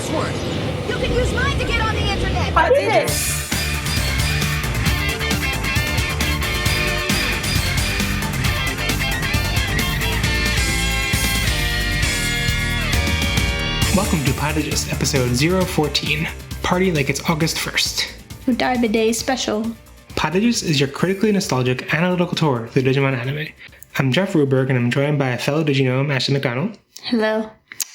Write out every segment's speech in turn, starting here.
password. You can use mine to get on the internet. Podigious. Welcome to Podigious, episode 014, Party Like It's August 1st. Udaiba Day Special. Podigious is your critically nostalgic analytical tour through Digimon anime. I'm Jeff Ruberg, and I'm joined by fellow Diginome Ashley McDonald. Hello.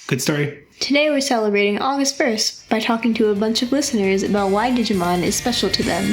Good story. Today we're celebrating August 1st by talking to a bunch of listeners about why Digimon is special to them.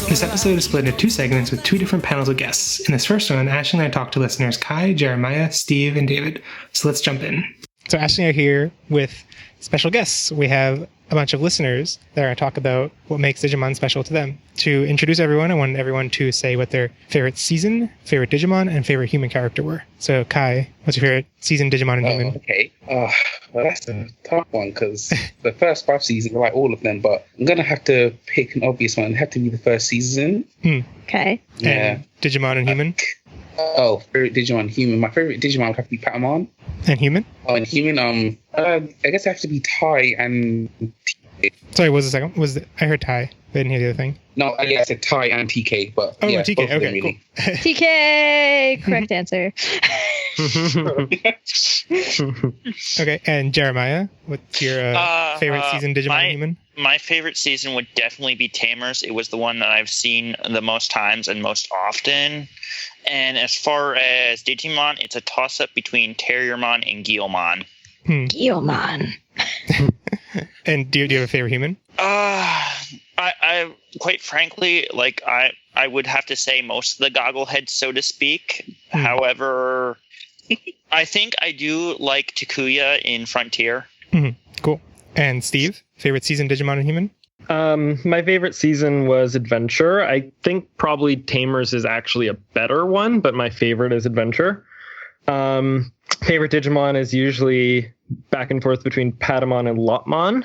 This episode is split into two segments with two different panels of guests. In this first one, Ashley and I talk to listeners Kai, Jeremiah, Steve, and David. So let's jump in. So Ashley and I are here with special guests. We have a bunch of listeners that are going to talk about what makes Digimon special to them. To introduce everyone, I want everyone to say what their favorite season, favorite Digimon, and favorite human character were. So Kai, what's your favorite season, Digimon, and human? Okay. Well, that's a tough one because the first 5 seasons, I like all of them, but I'm going to have to pick an obvious one. It'd have to be the first season. Okay. Yeah. And Digimon and human? Favorite Digimon and human. My favorite Digimon would have to be Patamon. And human? Oh, and human, I guess it has to be Tai and... Sorry, what was the second? I heard Tai. I didn't hear the other thing. No, I said Tai and TK, but Oh, yeah, TK, both of them, okay, really. cool. TK! Correct answer. Okay, and Jeremiah, what's your favorite season, Digimon and human? My favorite season would definitely be Tamers. It was the one that I've seen the most times and most often. And as far as Digimon, it's a toss-up between Terriermon and Guilmon. Guilmon. And do you have a favorite human? I quite frankly, I would have to say most of the goggleheads, so to speak. However, I think I do like Takuya in Frontier. Cool. And Steve, favorite season, Digimon and human? My favorite season was Adventure. I think probably Tamers is actually a better one, but my favorite is Adventure. Favorite Digimon is usually back and forth between Patamon and Lopmon.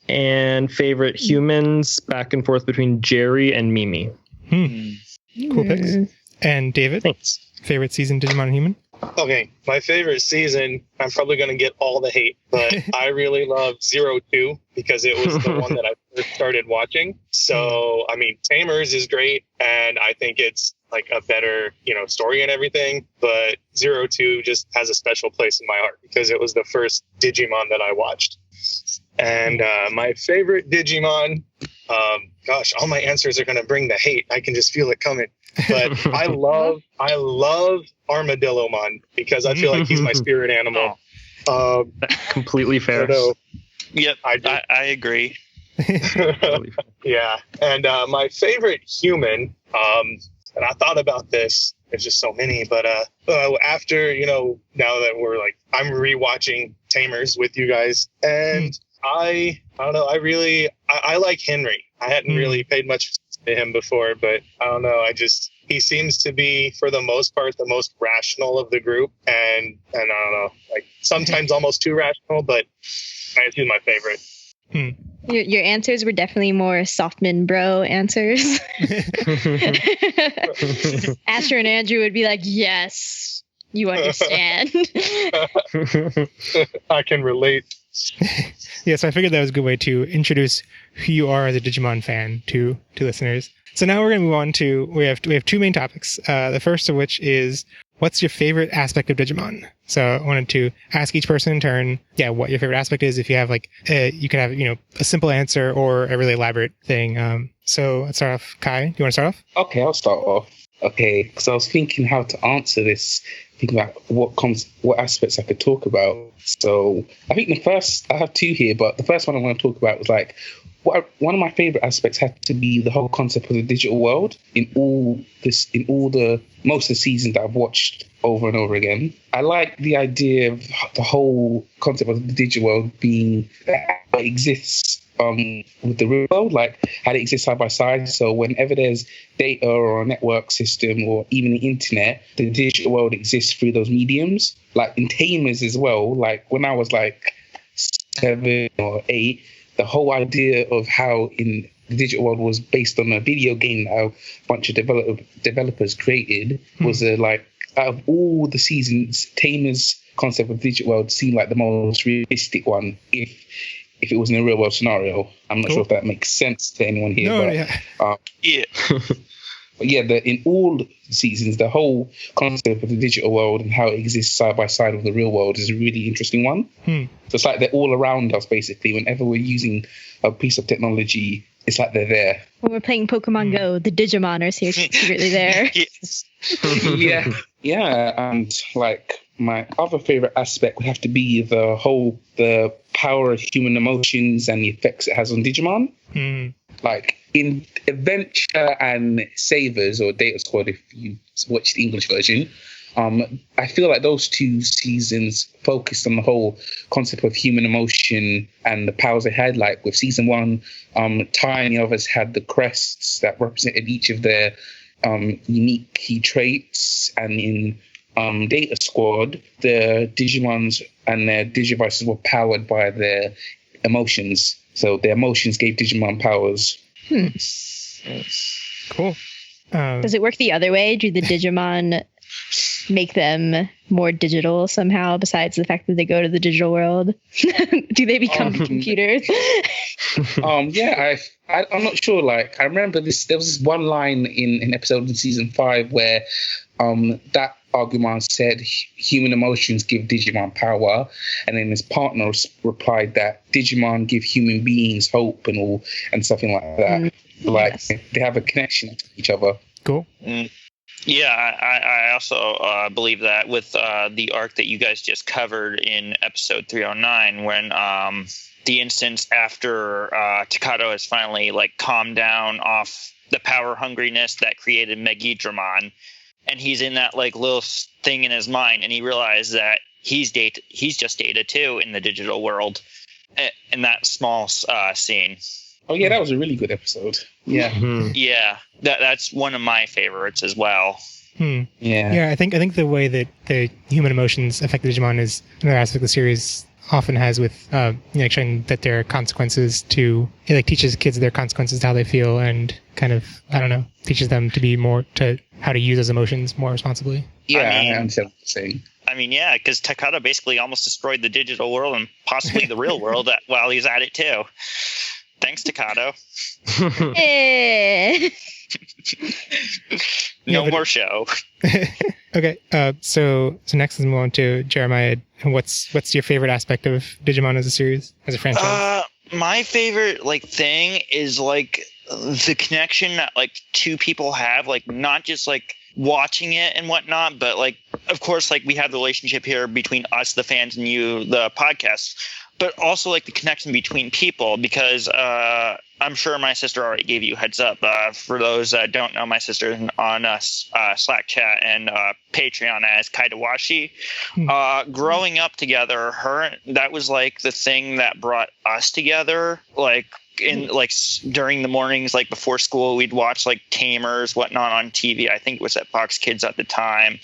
And favorite humans, back and forth between Jerry and Mimi. Cool picks. And David? Thanks. Favorite season, Digimon and human? Okay, my favorite season, I'm probably going to get all the hate, but I really love 02 because it was the one that I first started watching. So, I mean, Tamers is great, and I think it's like a better, story and everything, but 02 just has a special place in my heart because it was the first Digimon that I watched. And my favorite Digimon, all my answers are going to bring the hate. I can just feel it coming. But I love Armadillomon because I feel like he's my spirit animal. Completely fair. Yep, I agree. Yeah. And my favorite human, and I thought about this, there's just so many, but after, now that I'm rewatching Tamers with you guys, and I don't know, I like Henry. I hadn't really paid much to him before, but I don't know, he seems to be, for the most part, the most rational of the group, and I don't know, sometimes almost too rational, but he's my favorite. Your answers were definitely more Softman bro answers. Asher and Andrew would be like, yes, you understand. I can relate. Yeah, so I figured that was a good way to introduce who you are as a Digimon fan to listeners. So now we're going to move on to, we have two main topics. The first of which is, what's your favorite aspect of Digimon? So I wanted to ask each person in turn, what your favorite aspect is. If you have you can have, a simple answer or a really elaborate thing. So let's start off. Kai, do you want to start off? Okay, I'll start off. Okay, because I was thinking how to answer this, thinking about what aspects I could talk about. So I think I have two here, but the first one I want to talk about was one of my favorite aspects had to be the whole concept of the digital world in most of the seasons that I've watched over and over again. I like the idea of the whole concept of the digital world being that it exists with the real world, how they exist side by side. So whenever there's data or a network system or even the internet, the digital world exists through those mediums. Like in Tamers as well, when I was 7 or 8, the whole idea of how in the digital world was based on a video game that a bunch of developers created. Was like, out of all the seasons, Tamer's concept of digital world seemed like the most realistic one. If it was in a real world scenario, I'm not sure if that makes sense to anyone here. Yeah. But yeah, in all seasons, the whole concept of the digital world and how it exists side by side with the real world is a really interesting one. So it's like they're all around us, basically. Whenever we're using a piece of technology, it's like they're there. When we're playing Pokemon Go, the Digimon are secretly there. Yes. Yeah. And like my other favorite aspect would have to be the power of human emotions and the effects it has on Digimon. Like in Adventure and Savers, or Data Squad, if you watch the English version, I feel like those two seasons focused on the whole concept of human emotion and the powers they had. Like with season 1, Ty and the others had the crests that represented each of their unique key traits, and in Data Squad, the Digimons and their Digivices were powered by their emotions. So their emotions gave Digimon powers. Cool. Does it work the other way? Do the Digimon make them more digital somehow, besides the fact that they go to the digital world? Do they become computers? Yeah, I'm not sure. Like, I remember there was this one line in an episode in season 5 where that Agumon said human emotions give Digimon power, and then his partner replied that Digimon give human beings hope and something like that. Like, they have a connection to each other. Cool. Yeah, I also believe that with the arc that you guys just covered in episode 309, when the instance after Takato has finally like calmed down off the power hungriness that created Megidramon, and he's in that like little thing in his mind, and he realized that he's just data too in the digital world, in that small scene. Oh yeah, that was a really good episode. Yeah, yeah, that's one of my favorites as well. Yeah, I think the way that the human emotions affect the Digimon is another aspect of the series often has with like showing that there are consequences to, it like teaches kids their consequences to how they feel, and kind of, I don't know, teaches them to be more to how to use those emotions more responsibly. Yeah, I understand what you're saying. I mean, yeah, because Takato basically almost destroyed the digital world and possibly the real world while he's at it too. Thanks, Takato. No more show. Okay, so next let's move on to Jeremiah. What's your favorite aspect of Digimon as a series, as a franchise? My favorite like thing is like the connection that like two people have, like not just like watching it and whatnot, but like of course like we have the relationship here between us, the fans, and you, the podcast, but also like the connection between people, because I'm sure my sister already gave you a heads up. For those that don't know, my sister on Slack chat and Patreon as Kaidawashi. Growing up together, that was like the thing that brought us together. Like during the mornings, like before school, we'd watch like Tamers, whatnot on TV. I think it was at Fox Kids at the time.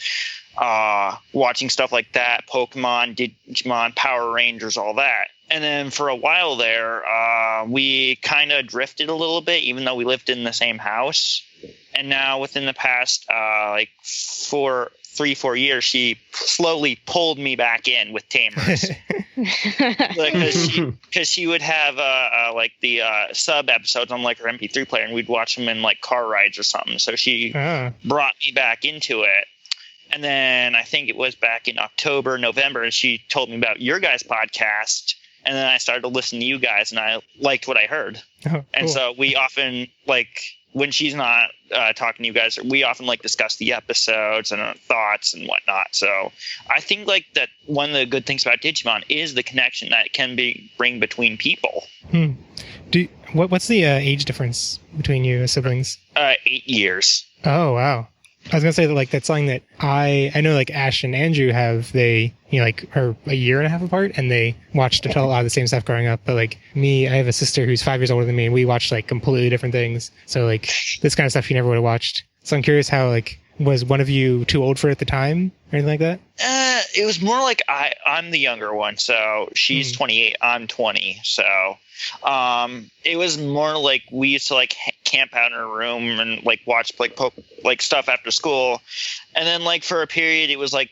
Watching stuff like that, Pokemon, Digimon, Power Rangers, all that. And then for a while there, we kind of drifted a little bit, even though we lived in the same house. And now within the past, 4 years, she slowly pulled me back in with Tamers. Because she would have like the sub episodes on like her MP3 player, and we'd watch them in like car rides or something. So she brought me back into it. And then I think it was back in October, November, and she told me about your guys' podcast. And then I started to listen to you guys, and I liked what I heard. Oh, cool. And so we often, like, when she's not talking to you guys, we often, like, discuss the episodes and our thoughts and whatnot. So I think, like, that one of the good things about Digimon is the connection that it can bring between people. What's the age difference between you as siblings? 8 years. Oh, wow. I was gonna say that like that's something that I know like Ash and Andrew have, they like are a year and a half apart, and they watched a lot of the same stuff growing up. But like me, I have a sister who's 5 years older than me, and we watched like completely different things. So like this kind of stuff you never would have watched. So I'm curious how like, was one of you too old for it at the time or anything like that? It was more like I'm the younger one, so she's 28, I'm 20, so It was more like we used to like camp out in a room and like watch like stuff after school, and then like for a period it was like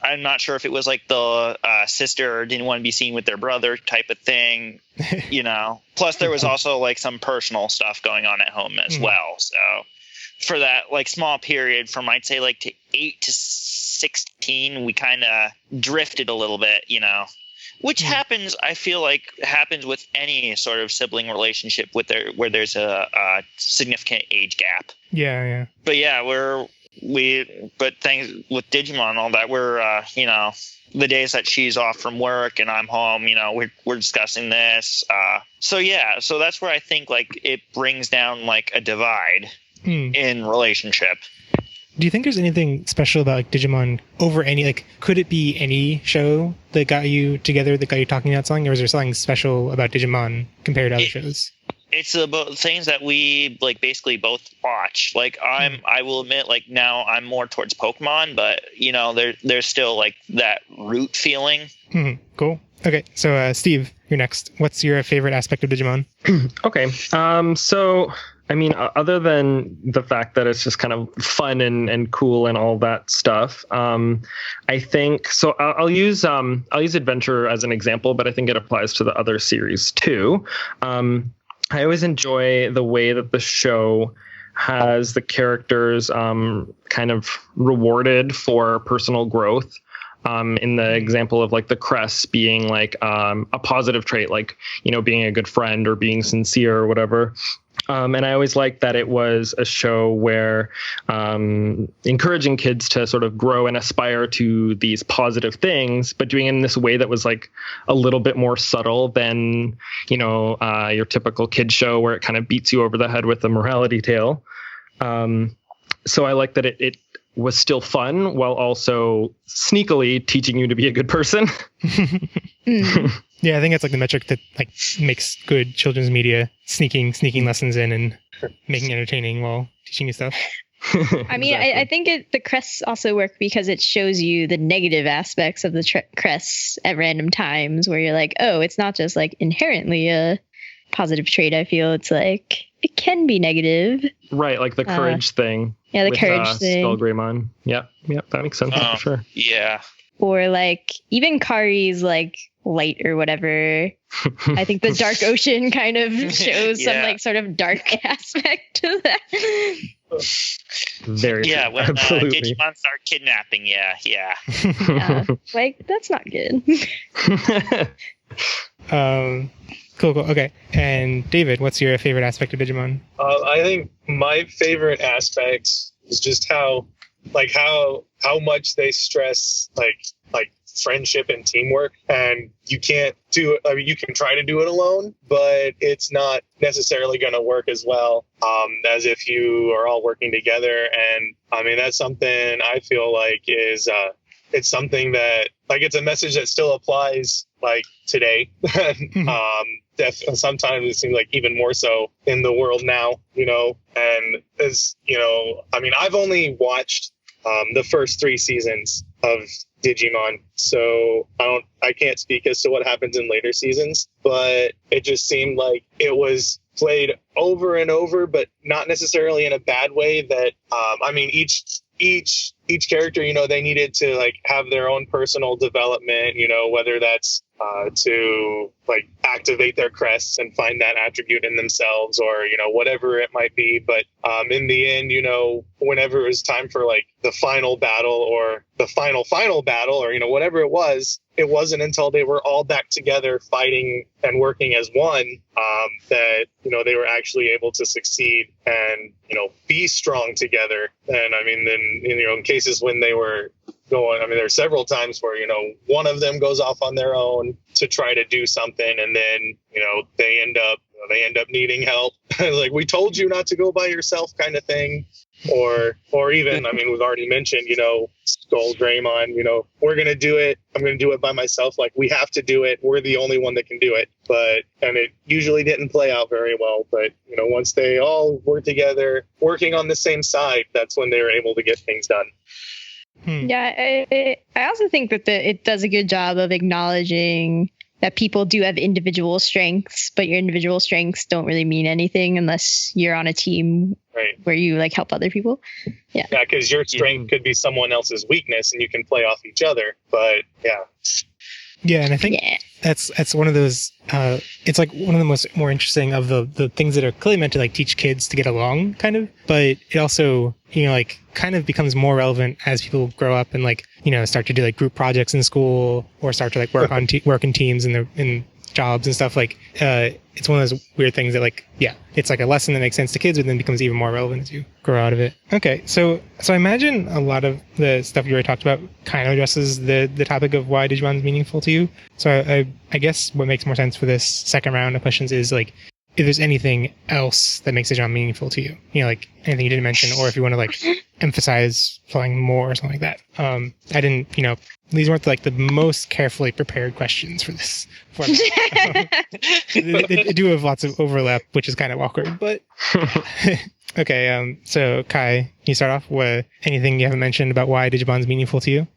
I'm not sure if it was like the sister didn't want to be seen with their brother type of thing, you know. Plus there was also like some personal stuff going on at home as well. So for that like small period from I'd say like to 8 to 16, we kind of drifted a little bit, you know. Which happens, I feel like, happens with any sort of sibling relationship where there's a significant age gap. Yeah. But yeah, but thanks with Digimon and all that, we're you know, the days that she's off from work and I'm home, you know, we're discussing this. So yeah, so that's where I think like it brings down like a divide in relationship. Do you think there's anything special about like Digimon over any, like, could it be any show that got you together, that got you talking about something, or is there something special about Digimon compared to other shows? It's about things that we like basically both watch. Like I will admit, like now I'm more towards Pokemon, but you know, there's still like that root feeling. Cool. Okay, so Steve, you're next. What's your favorite aspect of Digimon? Okay. So I mean, other than the fact that it's just kind of fun and cool and all that stuff, I think so. I'll use Adventure as an example, but I think it applies to the other series too. I always enjoy the way that the show has the characters kind of rewarded for personal growth. In the example of like the Cress being like a positive trait, like, you know, being a good friend or being sincere or whatever. And I always liked that it was a show where encouraging kids to sort of grow and aspire to these positive things, but doing it in this way that was like a little bit more subtle than, you know, your typical kid show where it kind of beats you over the head with a morality tale. So I like that it was still fun while also sneakily teaching you to be a good person. Yeah, I think that's like the metric that like makes good children's media, sneaking lessons in and making entertaining while teaching you stuff. I mean, exactly. I think the crests also work because it shows you the negative aspects of the crests at random times where you're like, oh, it's not just like inherently a positive trait. I feel it's like it can be negative. Right, like the courage thing. Yeah, the courage thing. Skullgreymon. Yep, that makes sense for sure. Yeah. Or like even Kari's like light or whatever. I think the Dark Ocean kind of shows some like sort of dark aspect to that. Very true. When Digimon start kidnapping, like that's not good. Cool. Okay. And David, what's your favorite aspect of Digimon? I think my favorite aspect is just how much they stress like friendship and teamwork, and you can't do it. I mean, you can try to do it alone, but it's not necessarily going to work as well as if you are all working together. And I mean, that's something I feel like is it's something that like it's a message that still applies like today. Sometimes it seems like even more so in the world now, you know. And as you know, I mean, I've only watched the first 3 seasons of Digimon, so I can't speak as to what happens in later seasons, but it just seemed like it was played over and over, but not necessarily in a bad way. That I mean, each character, you know, they needed to like have their own personal development, you know, whether that's to like activate their crests and find that attribute in themselves, or, you know, whatever it might be. But in the end, you know, whenever it was time for like the final battle or the final battle, or, you know, whatever it wasn't until they were all back together fighting and working as one that, you know, they were actually able to succeed and, you know, be strong together. And I mean, then, you know, in cases when they were going, I mean, there are several times where, you know, one of them goes off on their own to try to do something, and then, you know, they end up needing help. Like, we told you not to go by yourself kind of thing. Or even, I mean, we've already mentioned, you know, Skullgreymon, you know, we're going to do it. I'm going to do it by myself. Like, we have to do it. We're the only one that can do it. And it usually didn't play out very well. But, you know, once they all were together working on the same side, that's when they were able to get things done. Yeah, I also think that it does a good job of acknowledging that people do have individual strengths, but your individual strengths don't really mean anything unless you're on a team where you like help other people. Yeah, because your strength could be someone else's weakness, and you can play off each other. But yeah, and I think that's one of those. It's like one of the more interesting of the things that are clearly meant to like teach kids to get along, kind of. But it also, like kind of becomes more relevant as people grow up and like start to do like group projects in school or start to like work on work in teams in jobs and stuff. Like it's one of those weird things that like it's like a lesson that makes sense to kids, but then becomes even more relevant as you grow out of it. Okay, so I imagine a lot of the stuff you already talked about kind of addresses the topic of why Digimon is meaningful to you. So I guess what makes more sense for this second round of questions is like if there's anything else that makes Digimon meaningful to you, like anything you didn't mention, or if you want to like emphasize playing more or something like that. I didn't, these weren't like the most carefully prepared questions for this format. They do have lots of overlap, which is kind of awkward, but okay. So Kai, can you start off with anything you haven't mentioned about why Digimon's meaningful to you?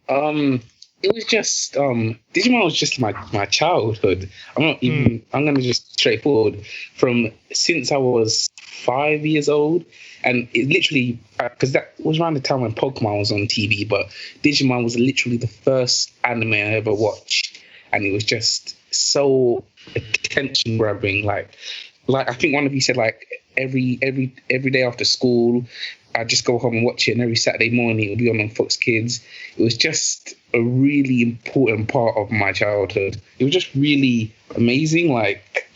It was just Digimon was just my childhood. I'm gonna just straightforward from since I was 5 years old, and it literally because that was around the time when Pokemon was on TV, but Digimon was literally the first anime I ever watched, and it was just so attention grabbing. Like I think one of you said like every day after school, I'd just go home and watch it, and every Saturday morning it would be on Fox Kids. It was just a really important part of my childhood. It was just really amazing. Like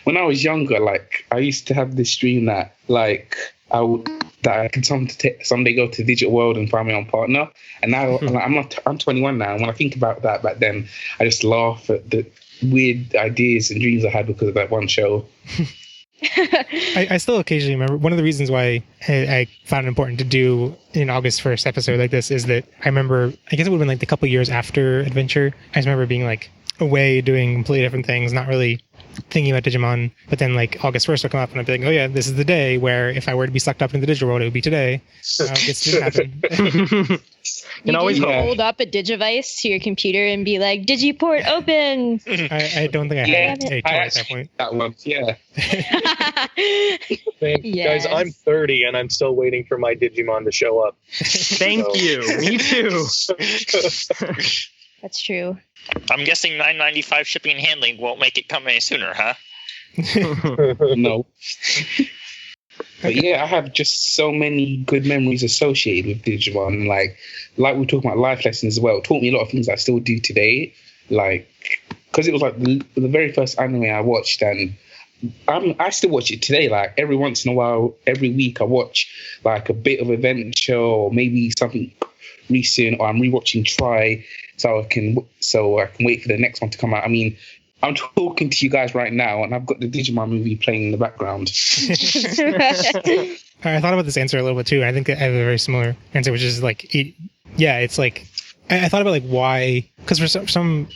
when I was younger, like I used to have this dream that like I could someday go to Digital World and find my own partner. And now I'm 21 now, and when I think about that back then, I just laugh at the weird ideas and dreams I had because of that one show. I still occasionally remember one of the reasons why I found it important to do an August 1st episode like this is that I remember, I guess it would have been like the couple years after Adventure. I just remember being like away doing completely different things, not really thinking about Digimon. But then like August 1st would come up and I'd be like, oh yeah, this is the day where if I were to be sucked up into the digital world, it would be today. This didn't happen. You didn't hold up a Digivice to your computer and be like, Digiport open. I don't think I had a toy at that point. That one, yeah. Guys, I'm 30 and I'm still waiting for my Digimon to show up. Thank you. Me too. That's true. I'm guessing $9.95 shipping and handling won't make it come any sooner, huh? No. But yeah, I have just so many good memories associated with Digimon. Like we're talking about life lessons as well. It taught me a lot of things I still do today. Like, because it was like the very first anime I watched, and I still watch it today. Like every once in a while, every week I watch like a bit of Adventure or maybe something recent, or I'm rewatching Try so I can wait for the next one to come out. I mean, I'm talking to you guys right now, and I've got the Digimon movie playing in the background. I thought about this answer a little bit too. I think I have a very similar answer, which is like, it's like I thought about like why, because for some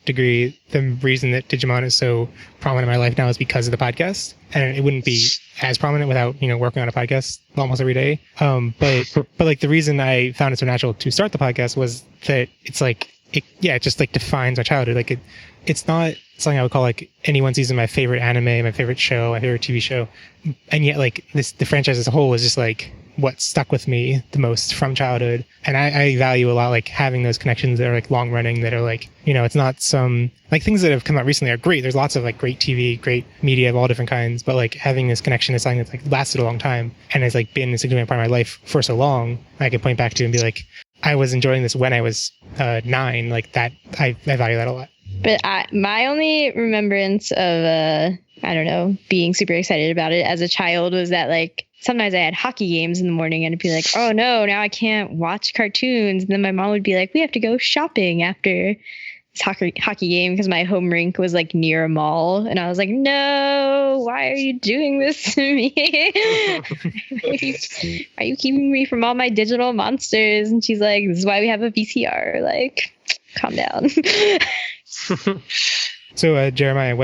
degree, the reason that Digimon is so prominent in my life now is because of the podcast, and it wouldn't be as prominent without working on a podcast almost every day. But like the reason I found it so natural to start the podcast was that it's like it just like defines my childhood. Like it's not something I would call like any one season my favorite anime, my favorite show, my favorite TV show, and yet like the franchise as a whole is just like what stuck with me the most from childhood. And I value a lot like having those connections that are like long running, that are like, it's not some like things that have come out recently are great. There's lots of like great TV, great media of all different kinds, but like having this connection is something that's like lasted a long time and has like been a significant part of my life for so long. I can point back to and be like, I was enjoying this when I was 9, like that. I value that a lot. But my only remembrance of, being super excited about it as a child was that like sometimes I had hockey games in the morning and it'd be like, oh no, now I can't watch cartoons. And then my mom would be like, we have to go shopping after this hockey game because my home rink was like near a mall. And I was like, no, why are you doing this to me? Are you keeping me from all my digital monsters? And she's like, this is why we have a VCR. Like, calm down. So, Jeremiah,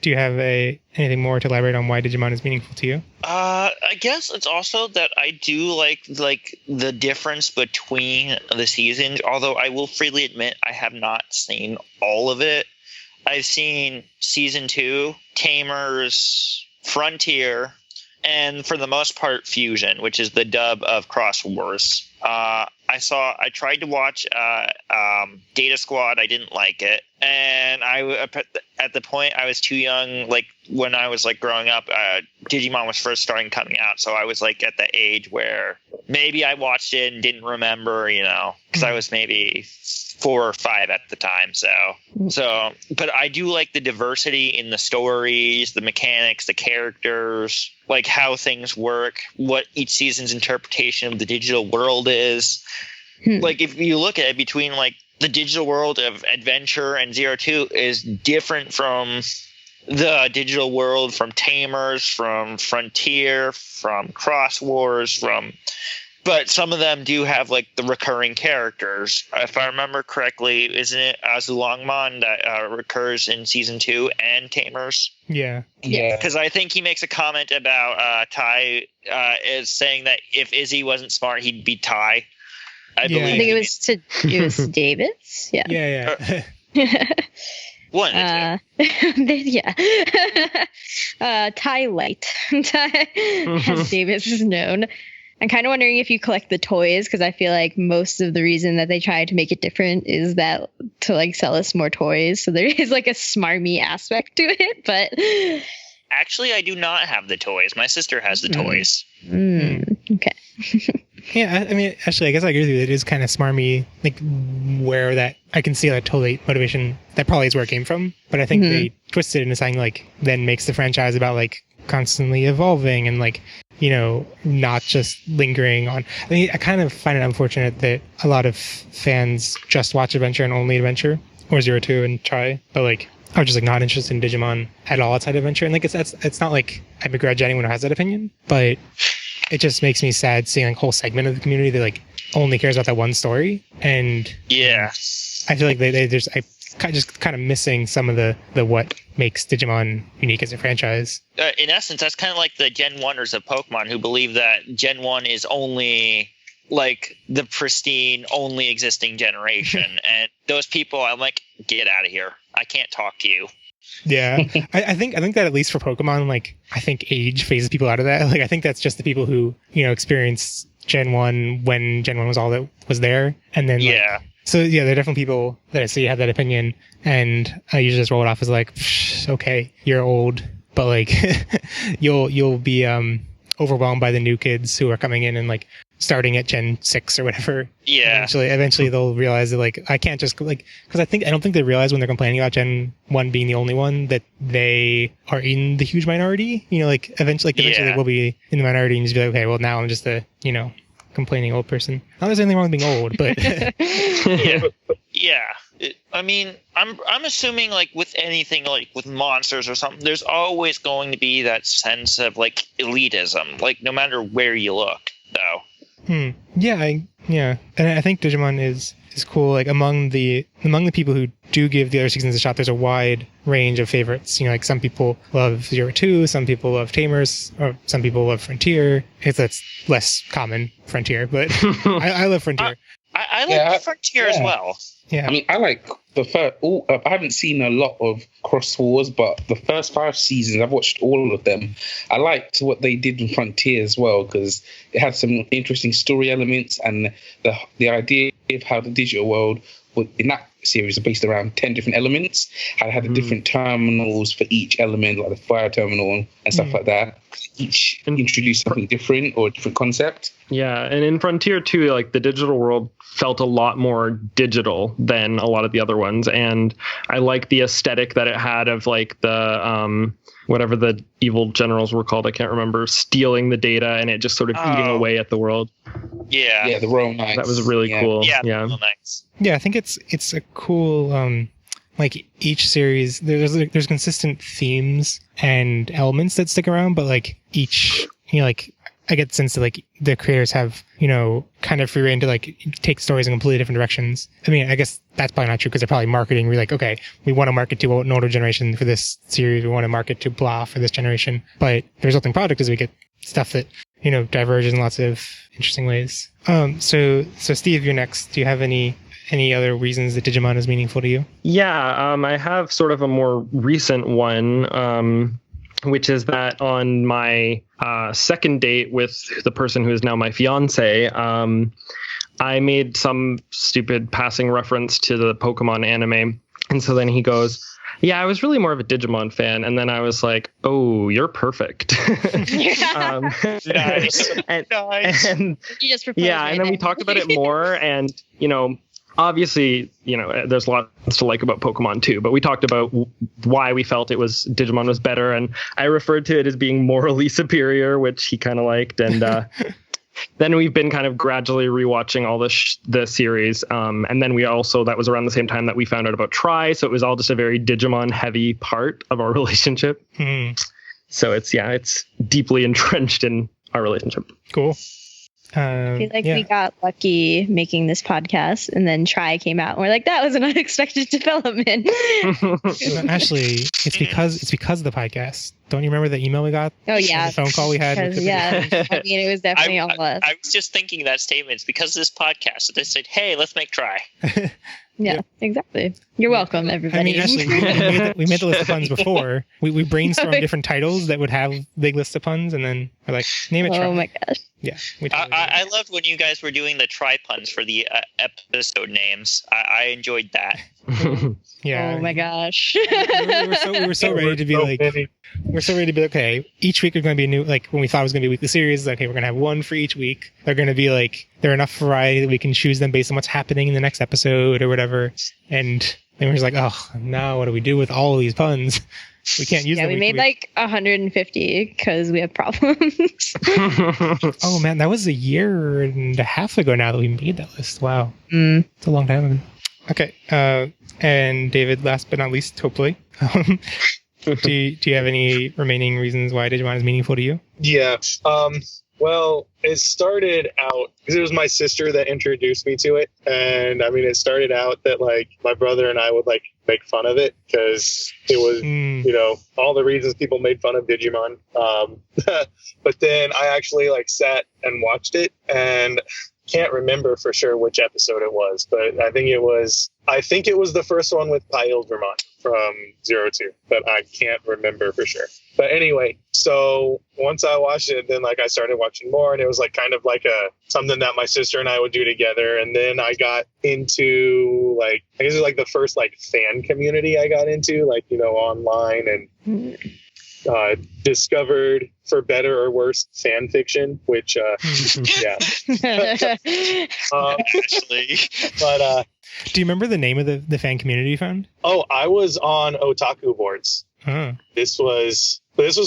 do you have anything more to elaborate on why Digimon is meaningful to you? I guess it's also that I do like the difference between the seasons, although I will freely admit I have not seen all of it. I've seen season 2, Tamers, Frontier, and for the most part, Fusion, which is the dub of Cross Wars. I tried to watch Data Squad. I didn't like it, and at the point I was too young. Like when I was like growing up, Digimon was first coming out, so I was like at the age where maybe I watched it and didn't remember, because I was maybe 4 or 5 at the time. So, but I do like the diversity in the stories, the mechanics, the characters, like how things work, what each season's interpretation of the digital world is. Like if you look at it, between like the digital world of Adventure and 02 is different from the digital world from Tamers, from Frontier, from Cross Wars, but some of them do have like the recurring characters. If I remember correctly, isn't it Azulongmon that recurs in season 2 and Tamers? Yeah. Because I think he makes a comment about Tai is saying that if Izzy wasn't smart, he'd be Tai. I believe. I think it was David's. Yeah. Yeah. One. Yeah. Tai Light. As David's is known. I'm kind of wondering if you collect the toys, because I feel like most of the reason that they try to make it different is that to like sell us more toys. So there is like a smarmy aspect to it, but actually I do not have the toys. My sister has the toys. Okay. Yeah, I mean, actually, I guess I agree with you. It is kind of smarmy, like where that I can see that totally motivation. That probably is where it came from. But I think they twisted it into something like then makes the franchise about like constantly evolving and like, not just lingering on. I mean, I kind of find it unfortunate that a lot of fans just watch Adventure and only Adventure, or 02 and try, but like are just like not interested in Digimon at all outside Adventure. And like it's not like I begrudge anyone who has that opinion, but it just makes me sad seeing like a whole segment of the community that like only cares about that one story. And I feel like they're just kind of missing some of the what makes Digimon unique as a franchise. In essence, that's kind of like the Gen 1ers of Pokemon who believe that Gen 1 is only like the pristine, only existing generation. And those people, I'm like, get out of here. I can't talk to you. Yeah, I think that at least for Pokemon, like I think age phases people out of that. Like I think that's just the people who experienced Gen 1 when Gen 1 was all that was there, and then so yeah, there are definitely people that I see have that opinion, and I usually just roll it off as like, okay, you're old, but like you'll be overwhelmed by the new kids who are coming in and like starting at Gen 6 or whatever. Yeah. Eventually they'll realize that like I can't just like, because I don't think they realize when they're complaining about Gen 1 being the only one that they are in the huge minority. Like eventually they will be in the minority and just be like, okay, well now I'm just a complaining old person. Not that there's anything wrong with being old, but yeah. I mean, I'm assuming like with anything like with monsters or something, there's always going to be that sense of like elitism, like no matter where you look, though. Yeah, and I think Digimon is cool. Like among the people who do give the other seasons a shot, there's a wide range of favorites. Like some people love 02, some people love Tamers, or some people love Frontier. That's less common, Frontier, but I love Frontier. I like Frontier as well. Yeah, I mean, I like the first. I haven't seen a lot of Cross Wars, but the first 5 seasons, I've watched all of them. I liked what they did in Frontier as well because it had some interesting story elements, and the idea of how the digital world in that series are based around 10 different elements. How they had the different terminals for each element, like the fire terminal and stuff like that. Each introduced something different or a different concept. Yeah, and in Frontier 2, like the digital world felt a lot more digital than a lot of the other ones, and I like the aesthetic that it had of like the whatever the evil generals were called, I can't remember, stealing the data and it just sort of eating away at the world. Yeah, the Royal Knights. That was really cool. Yeah, the Royal Knights. Yeah, I think it's a cool like each series there's consistent themes and elements that stick around, but like each like I get the sense that like the creators have kind of free reign to like take stories in completely different directions. I mean, I guess that's probably not true because they're probably marketing. We're like, okay, we want to market to an older generation for this series. We want to market to blah for this generation. But the resulting product is we get stuff that diverges in lots of interesting ways. So Steve, you're next. Do you have any any other reasons that Digimon is meaningful to you? Yeah, I have sort of a more recent one, which is that on my second date with the person who is now my fiance, I made some stupid passing reference to the Pokemon anime. And so then he goes, yeah, I was really more of a Digimon fan. And then I was like, oh, you're perfect. Nice. And You just proposed yeah, right and then we there. talked about it more. And, obviously, there's lots to like about Pokemon too, but we talked about why we felt Digimon was better. And I referred to it as being morally superior, which he kind of liked. And, then we've been kind of gradually rewatching all the series. And then that was around the same time that we found out about Tri. So it was all just a very Digimon heavy part of our relationship. So it's deeply entrenched in our relationship. Cool. I feel like we got lucky making this podcast, and then Tri came out, and we're like, that was an unexpected development. Actually, it's because of the podcast. Don't you remember the email we got? Oh yeah, the phone call we had. It was definitely all us. I was just thinking that statement. It's because of this podcast that they said, "Hey, let's make Tri." Yeah, exactly. You're welcome, everybody. I mean, actually, we made the list of puns before. We brainstormed different titles that would have big list of puns, and then we're like, name it Tri. Oh my gosh. Yeah. I loved when you guys were doing the Tri puns for the episode names. I enjoyed that. Yeah. Oh my gosh. we were so ready to be like, okay, each week are going to be a new, like when we thought it was going to be a weekly series, okay, we're going to have one for each week. They're going to be like, there are enough variety that we can choose them based on what's happening in the next episode or whatever. And then we're just like, oh, now what do we do with all of these puns? We can't use them. Yeah, we made like 150 because we have problems. Oh man, that was a year and a half ago now that we made that list. Wow. It's a long time ago. Okay. And David, last but not least, hopefully, do you have any remaining reasons why Digimon is meaningful to you? Yeah. Well, it started out because it was my sister that introduced me to it. And I mean, it started out that like my brother and I would like make fun of it because it was, all the reasons people made fun of Digimon. But then I actually like sat and watched it and can't remember for sure which episode it was, but I think it was the first one with Podigious from 02, but I can't remember for sure. But anyway, so once I watched it, then like I started watching more, and it was like kind of like something that my sister and I would do together. And then I got into like, I guess it was like the first like fan community I got into, like, online, and discovered, for better or worse, fan fiction, which yeah. Actually, but do you remember the name of the fan community you found? Oh, I was on otaku boards. Huh. This was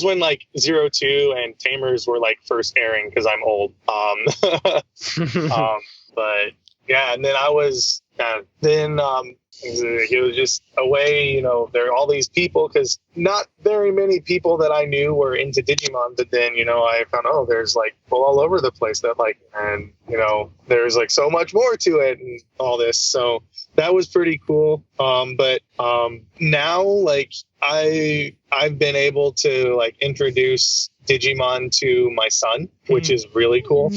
when like 02 and Tamers were like first airing, because I'm old. But yeah, and then I was it was just a way, there are all these people, because not very many people that I knew were into Digimon, but then, I found, there's like people all over the place that like, and, there's like so much more to it and all this. So that was pretty cool. But now like I've been able to like introduce Digimon to my son, which is really cool.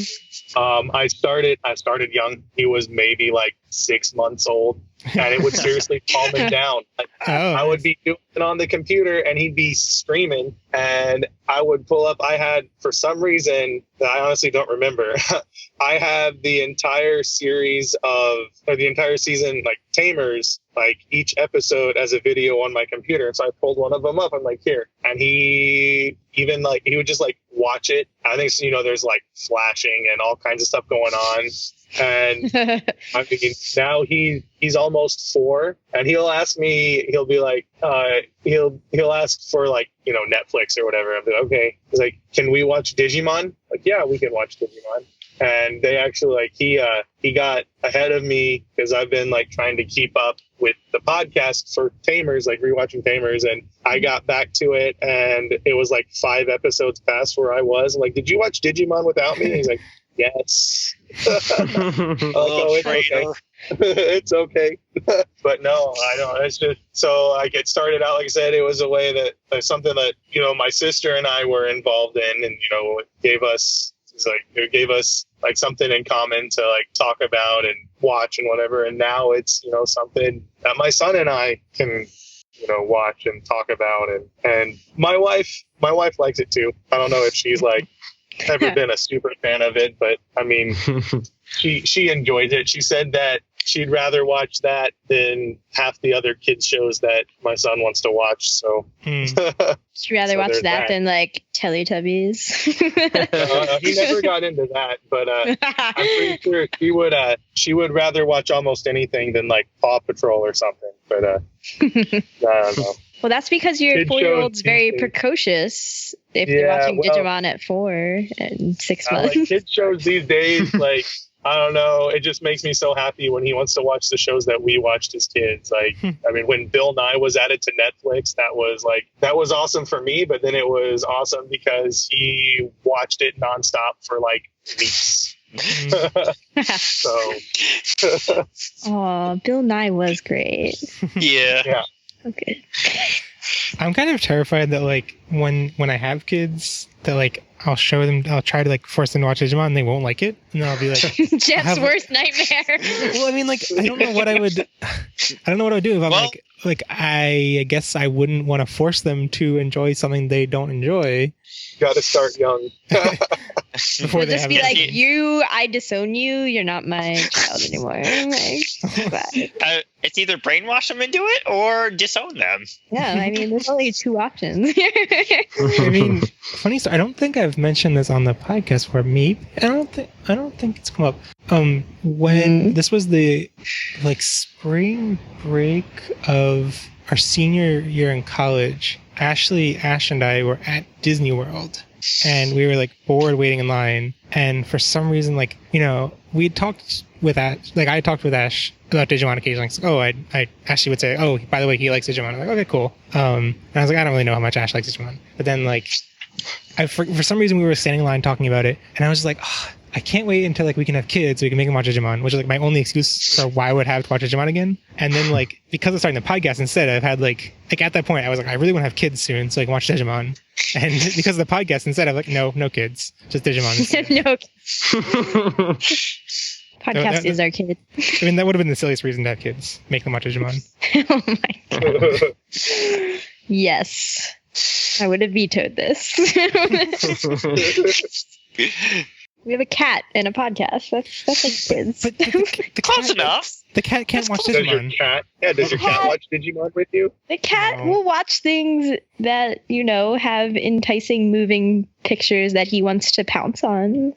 I started young. He was maybe like 6 months old, and it would seriously calm him down. I would be doing it on the computer and he'd be screaming, and I would pull up. I had, for some reason that I honestly don't remember, I had the entire season, like Tamers, like each episode as a video on my computer. And so I pulled one of them up. I'm like, here. And he would just like watch it. I think, there's like flashing and all kinds of stuff going on. And I mean, now he's almost 4, and he'll be like, he'll ask for like, Netflix or whatever. I'll be like, okay. He's like, can we watch Digimon? Like, yeah, we can watch Digimon. And they actually like, he got ahead of me because I've been like trying to keep up with the podcast for Tamers, like rewatching Tamers, and I got back to it, and it was like 5 episodes past where I was. I'm like, did you watch Digimon without me? And he's like, yes. It's okay. It's okay. But no, I don't. It's just, so like it started out, like I said, it was a way that something that, my sister and I were involved in, and, it gave us It's like it gave us like something in common to like talk about and watch and whatever. And now it's, you know, something that my son and I can, you know, watch and talk about. And my wife likes it too. I don't know if she's like ever been a super fan of it, but I mean, she enjoys it. She said that she'd rather watch that than half the other kids shows that my son wants to watch. So she'd rather watch that than like Teletubbies. He never got into that, but I'm pretty sure she would rather watch almost anything than like Paw Patrol or something. But I don't know. Well, that's because your 4-year-old's very precocious if they're watching Digimon at 4 and 6 months. Like kids shows these days, like, I don't know, it just makes me so happy when he wants to watch the shows that we watched as kids. Like, I mean, when Bill Nye was added to Netflix, that was awesome for me, but then it was awesome because he watched it nonstop for like weeks. So. Oh, Bill Nye was great. Yeah. Okay. I'm kind of terrified that like when I have kids that like I'll try to like force them to watch Digimon and they won't like it, and then I'll be like Jeff's worst nightmare. Well, I mean, like I don't know what I would do if I'm like I guess I wouldn't want to force them to enjoy something they don't enjoy. Got to start young. Before they just be like, I disown you. You're not my child anymore. Like, it's either brainwash them into it or disown them. Yeah, I mean, there's only 2 options. I mean, funny story. I don't think I've mentioned this on the podcast for me. I don't think it's come up. When this was the like spring break of our senior year in college, Ash and I were at Disney World, and we were like bored waiting in line. And for some reason, like, you know, we talked with Ash, like I talked with Ash about Digimon occasionally. Like, I Ashley would say, oh, by the way, he likes Digimon. I'm like, okay, cool. And I was like, I don't really know how much Ash likes Digimon. But then like, for some reason we were standing in line talking about it, and I was just like, oh, I can't wait until like we can have kids so we can make them watch Digimon, which is like my only excuse for why I would have to watch Digimon again. And then like because of starting the podcast instead, I've had like at that point I was like, I really want to have kids soon so I can watch Digimon. And because of the podcast instead, I'm like, no kids, just Digimon. No. Podcast is our kid. I mean, that would have been the silliest reason to have kids, make them watch Digimon. Oh my god. Yes, I would have vetoed this. We have a cat and a podcast. That's like kids. But the Close enough. The cat can't watch Digimon. Does your cat watch Digimon with you? The cat will watch things that, you know, have enticing, moving pictures that he wants to pounce on.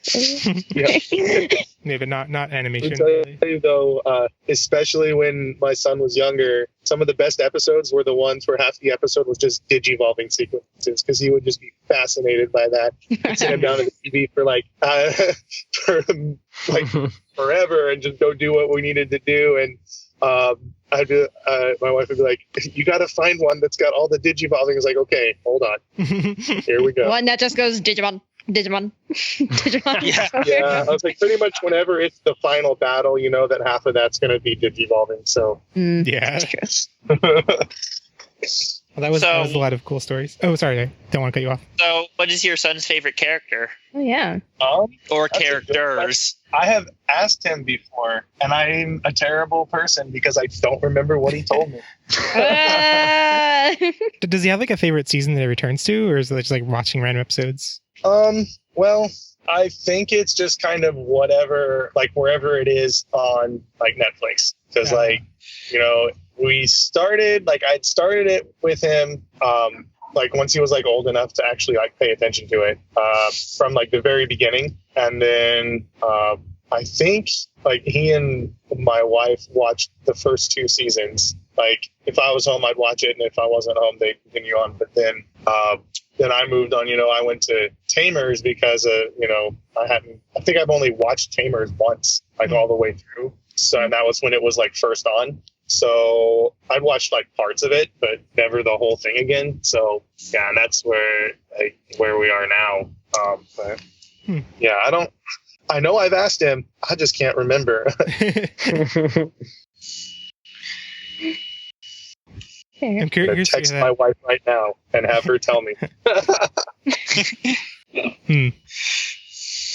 Yeah, but not animation. I'll tell you though, especially when my son was younger, some of the best episodes were the ones where half the episode was just digivolving sequences, because he would just be fascinated by that. I'd sit him down at the TV for forever and just go do what we needed to do. And my wife would be like, you got to find one that's got all the digivolving. I was like, okay, hold on. Here we go. One that just goes Digimon. Digimon. Yeah. I was like, pretty much whenever it's the final battle, you know that half of that's going to be digivolving. So yeah. Well, that was a lot of cool stories. Oh, sorry, I don't want to cut you off. So, what is your son's favorite character? Oh yeah. Or characters? I have asked him before, and I'm a terrible person because I don't remember what he told me. Does he have like a favorite season that he returns to, or is it just like watching random episodes? Well, I think it's just kind of whatever, like wherever it is on like Netflix, because like, you know, I'd started it with him, like once he was like old enough to actually like pay attention to it, from like the very beginning. And then, I think like he and my wife watched the first 2 seasons. Like if I was home, I'd watch it. And if I wasn't home, they'd continue on. But then I moved on, you know, I went to Tamers because, you know, I think I've only watched Tamers once, like all the way through. So, and that was when it was like first on. So I'd watched like parts of it, but never the whole thing again. So yeah, and that's where we are now. But yeah, I know I've asked him, I just can't remember. I'm curious. Text my wife right now and have her tell me.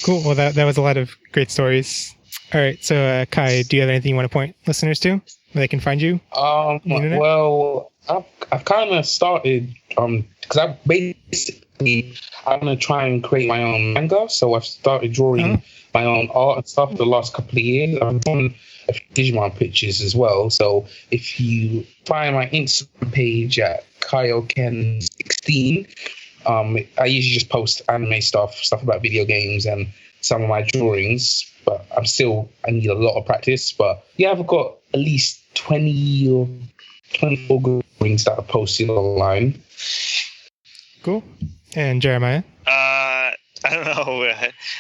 Cool. Well, that was a lot of great stories. All right. So, Kai, do you have anything you want to point listeners to where they can find you? Well, I've kind of started because I'm gonna try and create my own manga. So I've started drawing my own art and stuff the last couple of years. I've drawn a few Digimon pictures as well. So if you find my Instagram page at Kaioken16, I usually just post anime stuff about video games and some of my drawings. But I need a lot of practice. But yeah, I've got at least 20 or 24 drawings that are posted online. Cool. And Jeremiah? I don't know.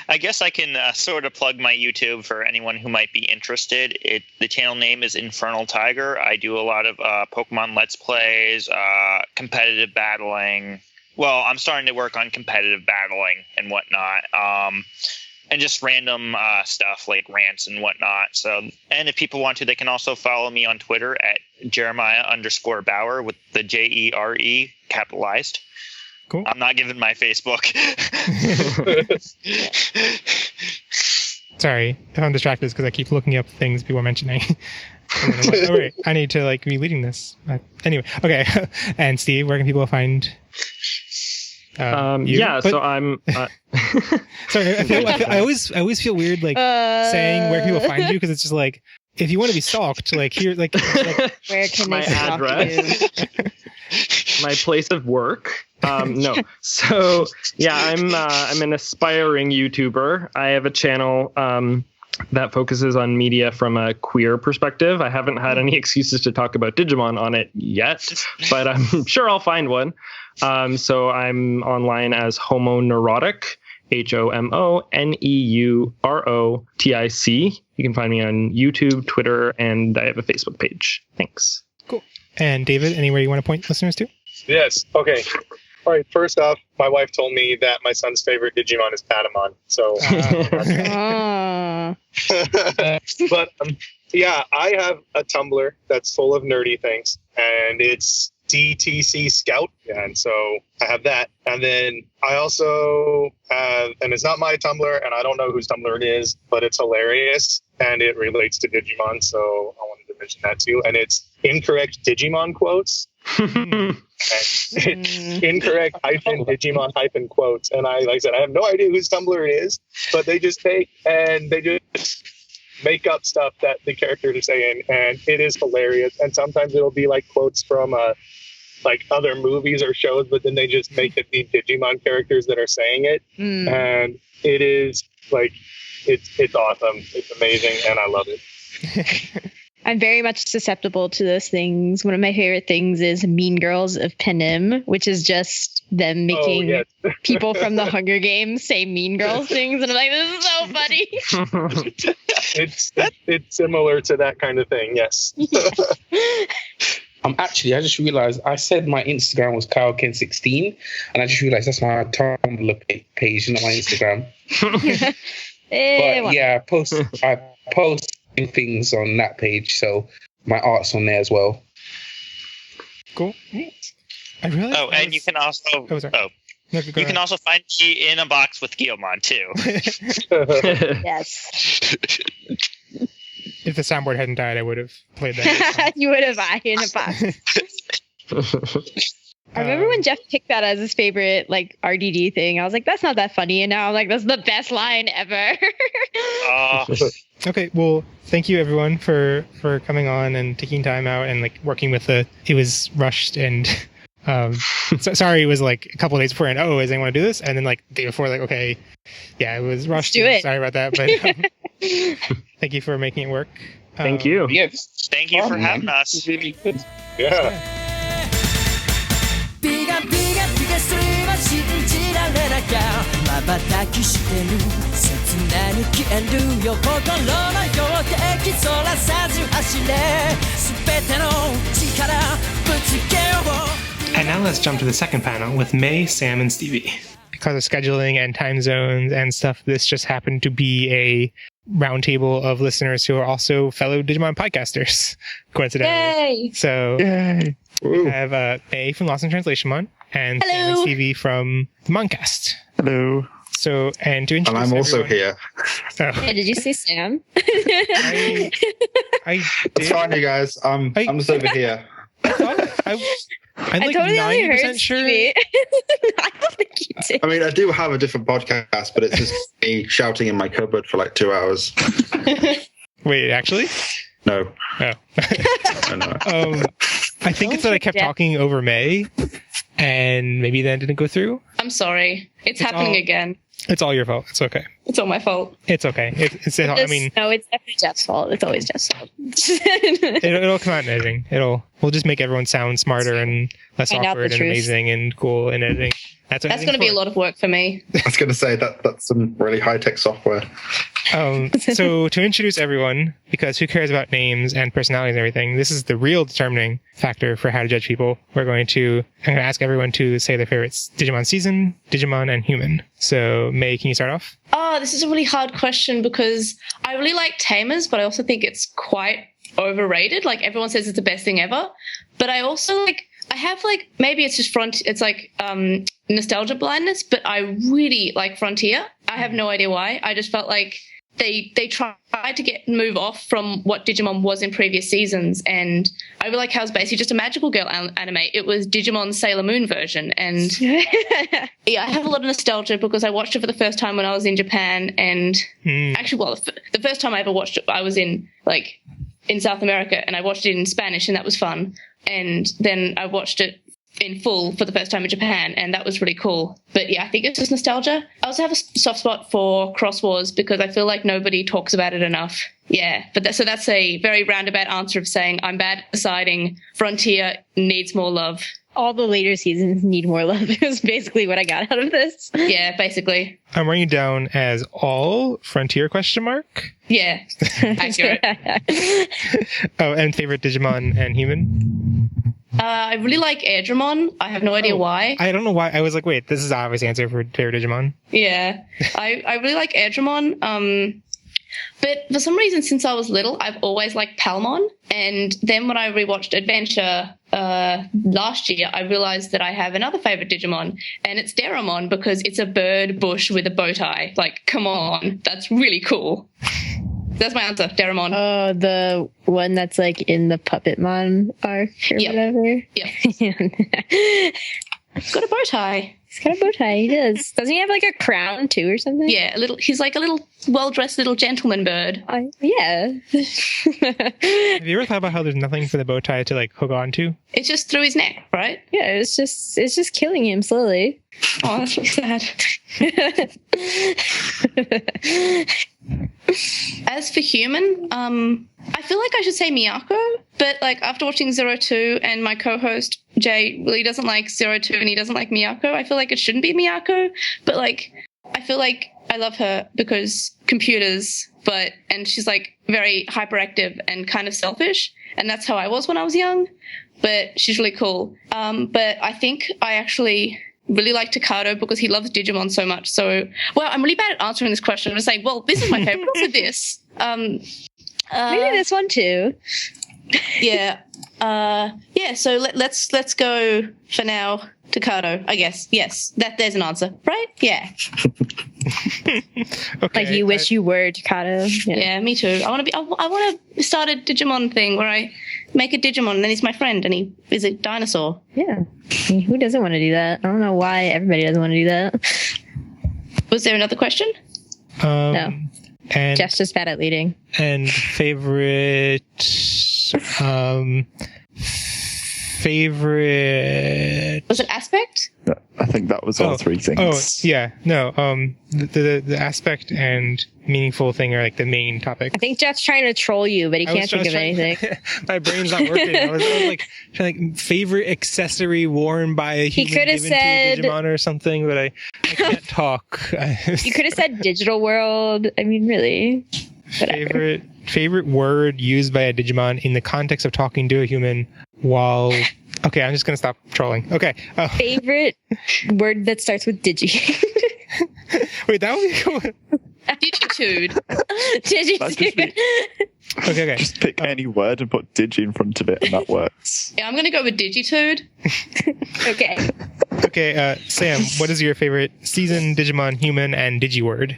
I guess I can sort of plug my YouTube for anyone who might be interested. The channel name is Infernal Tiger. I do a lot of Pokemon Let's Plays, competitive battling. Well, I'm starting to work on competitive battling and whatnot. And just random stuff like rants and whatnot. So, and if people want to, they can also follow me on Twitter at Jeremiah_Bauer with the JERE capitalized. Cool. I'm not giving my Facebook. Sorry, if I'm distracted, because I keep looking up things people are mentioning. Oh, wait, I need to be leading this. Anyway, okay. And Steve, where can people find? So I'm. Sorry, I always feel weird saying where people find you, because it's just like, if you want to be stalked, here, where can my they stalk address, you? my place of work. No. So yeah, I'm an aspiring YouTuber. I have a channel that focuses on media from a queer perspective. I haven't had any excuses to talk about Digimon on it yet, but I'm sure I'll find one. So I'm online as Homo Neurotic, HOMONEUROTIC. You can find me on YouTube, Twitter, and I have a Facebook page. Thanks. Cool. And David, anywhere you want to point listeners to? Yes. Okay. All right. First off, my wife told me that my son's favorite Digimon is Patamon. So, but yeah, I have a Tumblr that's full of nerdy things, and it's DTC Scout, and so I have that. And then I also have, and it's not my Tumblr, and I don't know whose Tumblr it is, but it's hilarious, and it relates to Digimon, so I wanted to mention that too. And it's Incorrect Digimon Quotes. And it's incorrect Digimon quotes. And like I said, I have no idea whose Tumblr it is, but they just take and they just make up stuff that the characters are saying, and it is hilarious. And sometimes it'll be like quotes from other movies or shows, but then they just make it be Digimon characters that are saying it. And it is it's awesome. It's amazing, and I love it. I'm very much susceptible to those things. One of my favorite things is Mean Girls of Panem, which is just them making people from the Hunger Games say Mean Girls things. And I'm like, this is so funny. It's similar to that kind of thing, yes. Actually, I just realized I said my Instagram was Kaioken16, and I just realized that's my Tumblr page, not my Instagram. But yeah, I post things on that page, so my art's on there as well. Cool. I realized. Oh, and you can also. You can also find me in a box with Guillemon too. Yes. If the soundboard hadn't died, I would have played that. You would have in a box. I remember when Jeff picked that as his favorite RDD thing. I was like, that's not that funny. And now I'm like, that's the best line ever. Okay, well, thank you everyone for coming on and taking time out and working with it was rushed and sorry it was a couple of days before and is anyone want to do this? And then the day before okay, yeah, it was rushed. Let's do it. Sorry about that, but thank you for making it work. Thank you. Yes, thank you for having us. Really good. Yeah. And now let's jump to the second panel with May, Sam, and Stevie. Because of scheduling and time zones and stuff, this just happened to be a roundtable of listeners who are also fellow Digimon podcasters, coincidentally. Yay! So we have May from Lost in Translation Mon and Sam and Stevie from the Moncast. Hello. So, and to introduce And I'm also everyone- here. Oh, Yeah, did you see Sam? I It's did. fine, you guys. I'm just over here. I'm like totally only 90% heard sure. Stevie. I don't think you did. I mean, I do have a different podcast, but it's just me shouting in my cupboard for like 2 hours. Wait, actually? No. Oh. No. I think it's that I kept talking over May, and maybe that didn't go through. I'm sorry. It's It's happening all- again. It's all your fault. It's okay. It's all my fault. It's okay. I mean, No, it's definitely Jeff's fault. It's always Jeff's fault. it'll come out in editing. We'll just make everyone sound smarter and less Find out the awkward and truth. amazing and cool in editing. That's That's going to be a lot of work for me. I was going to say that's some really high-tech software. So to introduce everyone, because who cares about names and personalities and everything, this is the real determining factor for how to judge people. I'm going to ask everyone to say their favorites: Digimon season, Digimon, and human. So May, can you start off? Oh, this is a really hard question because I really like Tamers, but I also think it's quite overrated. Like everyone says it's the best thing ever. But I also maybe it's just nostalgia blindness, but I really like Frontier. I have no idea why. I just felt like they tried to move off from what Digimon was in previous seasons, and I really like how it was basically just a magical girl anime. It was Digimon's Sailor Moon version, and yeah, I have a lot of nostalgia because I watched it for the first time when I was in Japan, and actually, well, the first time I ever watched it, I was in South America, and I watched it in Spanish, and that was fun. And then I watched it in full for the first time in Japan, and that was really cool. But yeah, I think it's just nostalgia. I also have a soft spot for Cross Wars because I feel like nobody talks about it enough. Yeah, but that's a very roundabout answer of saying I'm bad at deciding Frontier needs more love. All the later seasons need more love. It was basically what I got out of this. Yeah, basically. I'm writing down as all Frontier ? Yeah, accurate. Oh, and favorite Digimon and human? I really like Airdramon. I have no idea why. I don't know why. I was like, wait, this is the obvious answer for favorite Digimon. Yeah, I really like Airdramon. But for some reason, since I was little, I've always liked Palmon. And then when I rewatched Adventure last year, I realized that I have another favorite Digimon, and it's Deramon because it's a bird bush with a bow tie. Like, come on, that's really cool. That's my answer, Deramon. Oh, the one that's like in the Puppetmon arc or whatever? Yep. He's got a bow tie. He's got a bow tie, he does. Doesn't he have like a crown too or something? Yeah, he's like a little well-dressed little gentleman bird. Yeah. Have you ever thought about how there's nothing for the bow tie to like hook on to? It's just through his neck, right? Yeah, it's just killing him slowly. Oh, that's so sad. As for human, I feel like I should say Miyako, but like after watching 02 and my co-host Jay really doesn't like 02 and he doesn't like Miyako, I feel like it shouldn't be Miyako, but like I feel like I love her because computers, and she's like very hyperactive and kind of selfish, and that's how I was when I was young, but she's really cool. But I think I actually really like Takado because he loves Digimon so much. So, well, I'm really bad at answering this question. I'm just saying, well, this is my favorite. Also this. Maybe this one too. Yeah. So let's go for now. Takado, I guess. Yes, there's an answer, right? Yeah. Okay. Like you wish you were Takado. Yeah, me too. I want to start a Digimon thing where I make a Digimon and then he's my friend and he is a dinosaur. Yeah. I mean, who doesn't want to do that? I don't know why everybody doesn't want to do that. Was there another question? No. And Jeff's just bad at leading. And favorite Was it aspect? I think that was all three things. Oh, yeah. No, the aspect and meaningful thing are like the main topic. I think Jeff's trying to troll you, but he can't think of anything. My brain's not working. I was like favorite accessory worn by a human given to a Digimon or something, but I can't talk. You could have said digital world. I mean, really. Whatever. Favorite word used by a Digimon in the context of talking to a human while... Okay, I'm just going to stop trolling. Okay. Favorite word that starts with digi. Wait, that would be cool. Digitude. Digitude. Okay. Just pick any word and put digi in front of it and that works. Yeah, I'm going to go with digitude. Okay. Okay, Sam, what is your favorite season, Digimon Human, and Digiword?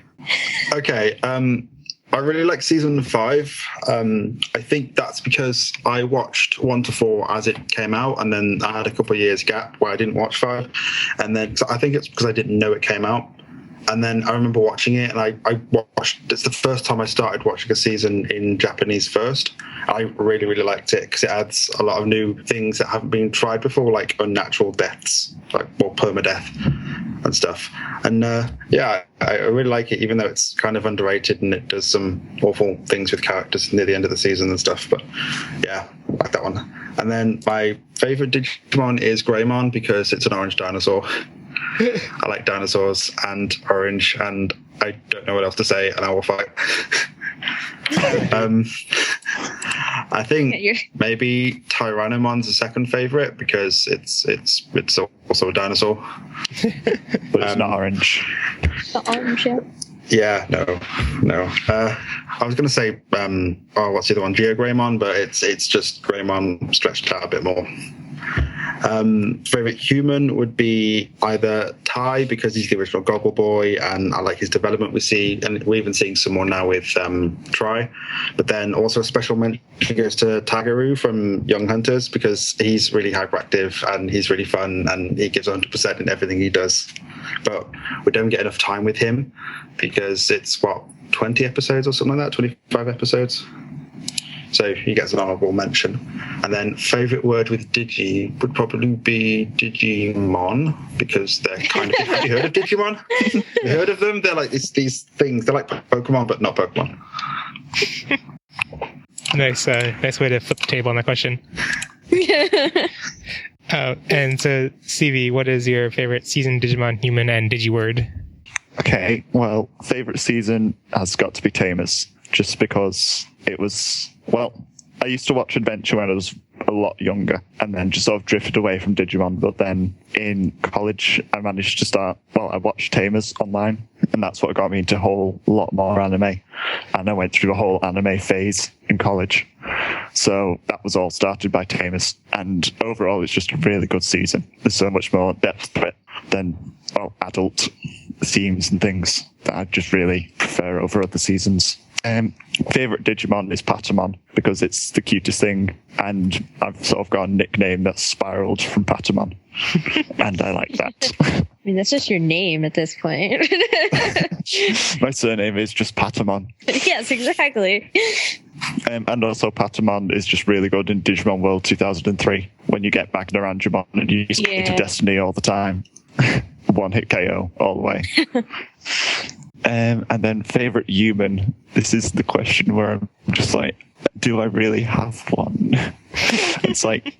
Okay, I really like season 5. I think that's because I watched 1 to 4 as it came out, and then I had a couple of years gap where I didn't watch 5. And then so I think it's because I didn't know it came out. And then I remember watching it, and I watched. It's the first time I started watching a season in Japanese first. I really, really liked it because it adds a lot of new things that haven't been tried before, like unnatural deaths, like more permadeath and stuff. And yeah, I really like it, even though it's kind of underrated and it does some awful things with characters near the end of the season and stuff. But yeah, I like that one. And then my favorite Digimon is Greymon because it's an orange dinosaur. I like dinosaurs and orange, and I don't know what else to say, and I will fight. I think maybe Tyrannomon's a second favorite because it's also a dinosaur, but it's not orange. The orange, yeah. Yeah, no. I was going to say, what's the other one? Geogreymon, but it's just Greymon stretched out a bit more. Favorite human would be either Tai because he's the original Goggle Boy, and I like his development we see, and we're even seeing some more now with Tri. But then also a special mention goes to Tagaru from Young Hunters because he's really hyperactive and he's really fun and he gives 100% in everything he does. But we don't get enough time with him because it's 20 episodes or something like that, 25 episodes. So he gets an honorable mention. And then favourite word with Digi would probably be Digimon, because they're kind of... Have you heard of Digimon? Have you heard of them? They're like these things. They're like Pokemon, but not Pokemon. Nice way to flip the table on that question. And so, CV, what is your favorite season, Digimon Human, and Digiword? Okay, well, favourite season has got to be Tamers, just because it was... Well, I used to watch Adventure when I was a lot younger and then just sort of drifted away from Digimon. But then in college, I managed to start... Well, I watched Tamers online, and that's what got me into a whole lot more anime. And I went through a whole anime phase in college. So that was all started by Tamers. And overall, it's just a really good season. There's so much more depth to it than adult themes and things that I just really prefer over other seasons. Favorite Digimon is Patamon because it's the cutest thing, and I've sort of got a nickname that's spiraled from Patamon, and I like that. I mean, that's just your name at this point. My surname is just Patamon. Yes, exactly. And also Patamon is just really good in Digimon World 2003 when you get Magna Angemon and you just get to Destiny all the time. One hit KO all the way. And then favorite human. This is the question where I'm just like, do I really have one? It's like,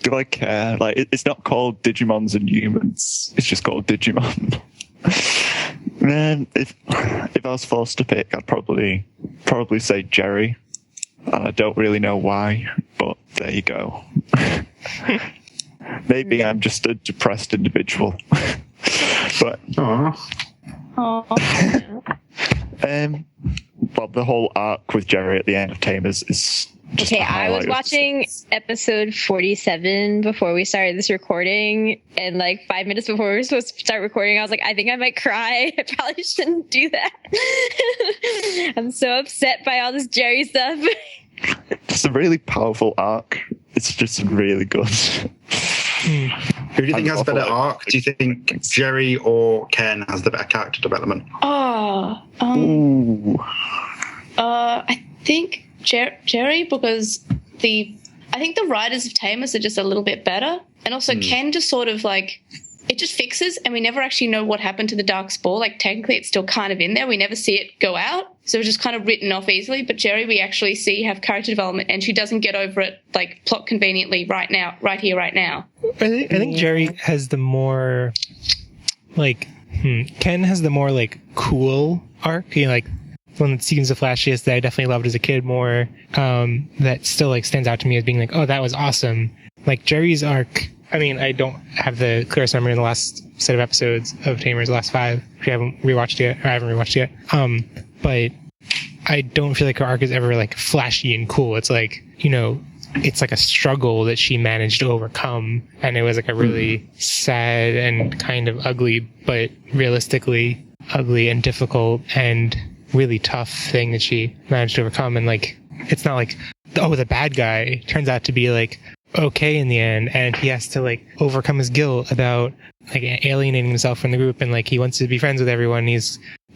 do I care? Like, it's not called Digimons and Humans. It's just called Digimon. Man, if I was forced to pick, I'd probably say Jerry. And I don't really know why, but there you go. Maybe I'm just a depressed individual. But well, the whole arc with Jerry at the end of Tamers is just okay. I was watching episode 47 before we started this recording, and like 5 minutes before we were supposed to start recording, I was like, I think I might cry. I probably shouldn't do that. I'm so upset by all this Jerry stuff. It's a really powerful arc. It's just really good. Who do you think has a better arc? Do you think Jerry or Ken has the better character development? I think Jerry, because I think the writers of Tamers are just a little bit better, and also Ken just sort of like, it just fixes, and we never actually know what happened to the Dark Spore. Like, technically it's still kind of in there. We never see it go out, so it's just kind of written off easily. But Jerry, we actually see have character development, and she doesn't get over it, like, plot conveniently right here, right now. I think Jerry has the more, like, Ken has the more, like, cool arc. You know, like, one of the Seasons of Flashiest that I definitely loved as a kid more, that still, like, stands out to me as being like, oh, that was awesome. Like, Jerry's arc... I mean, I don't have the clearest memory in the last set of episodes of Tamers, the last 5, if you haven't rewatched yet, or I haven't rewatched yet. But I don't feel like her arc is ever, like, flashy and cool. It's like, you know, it's like a struggle that she managed to overcome, and it was like a really sad and kind of ugly, but realistically ugly and difficult and really tough thing that she managed to overcome. And like, it's not like, oh, the bad guy turns out to be like okay in the end, and he has to like overcome his guilt about like alienating himself from the group, and like he wants to be friends with everyone,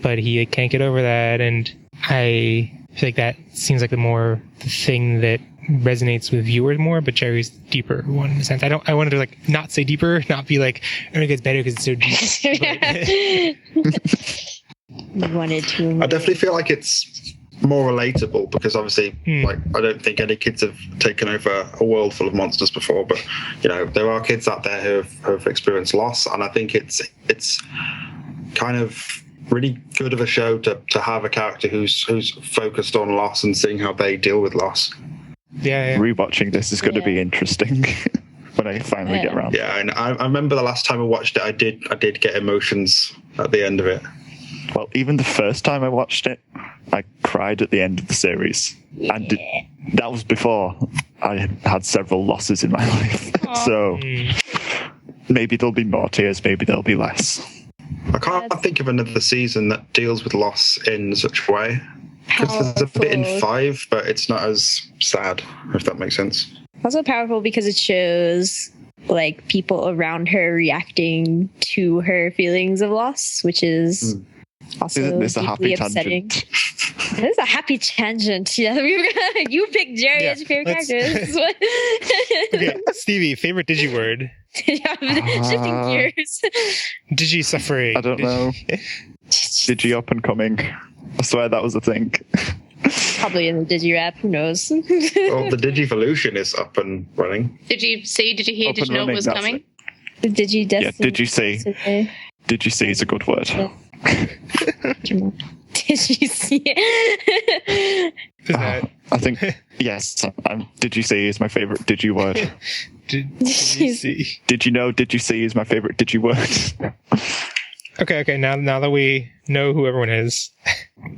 but he can't get over that. And I feel like that seems like the thing that resonates with viewers more, but Jerry's deeper one in a sense. I wanted to like not say deeper, not be like, oh, it gets better because it's so deep. You wanted to. I definitely feel like it's more relatable because obviously, like, I don't think any kids have taken over a world full of monsters before, but you know, there are kids out there who have experienced loss, and I think it's kind of really good of a show to have a character who's focused on loss and seeing how they deal with loss. Yeah. Rewatching this is going to be interesting when I finally get around. Yeah, and I remember the last time I watched it, I did get emotions at the end of it. Well, even the first time I watched it, I cried at the end of the series. And that was before I had several losses in my life. So maybe there'll be more tears, maybe there'll be less. I can't think of another season that deals with loss in such a way. Because there's a bit in 5, but it's not as sad, if that makes sense. Also powerful because it shows like people around her reacting to her feelings of loss, which is also this a happy upsetting. tangent? This is a happy tangent. Yeah, you picked Jerry as your favorite character. Okay, Stevie, favorite Digiword? Shifting gears. Digi suffering. I don't know. Digi up and coming. I swear that was a thing. Probably in the Digirap. Who knows? Well, the Digivolution is up and running. Did you see? Did you hear? Up Did you know it and was running, coming? The Digi Yeah, did you see? Did you see is a good word. Did you see it? I think, yes. Did you see is my favorite Digi word. Did you see? Did you know Did you see is my favorite Digi word. Okay. Now that we know who everyone is,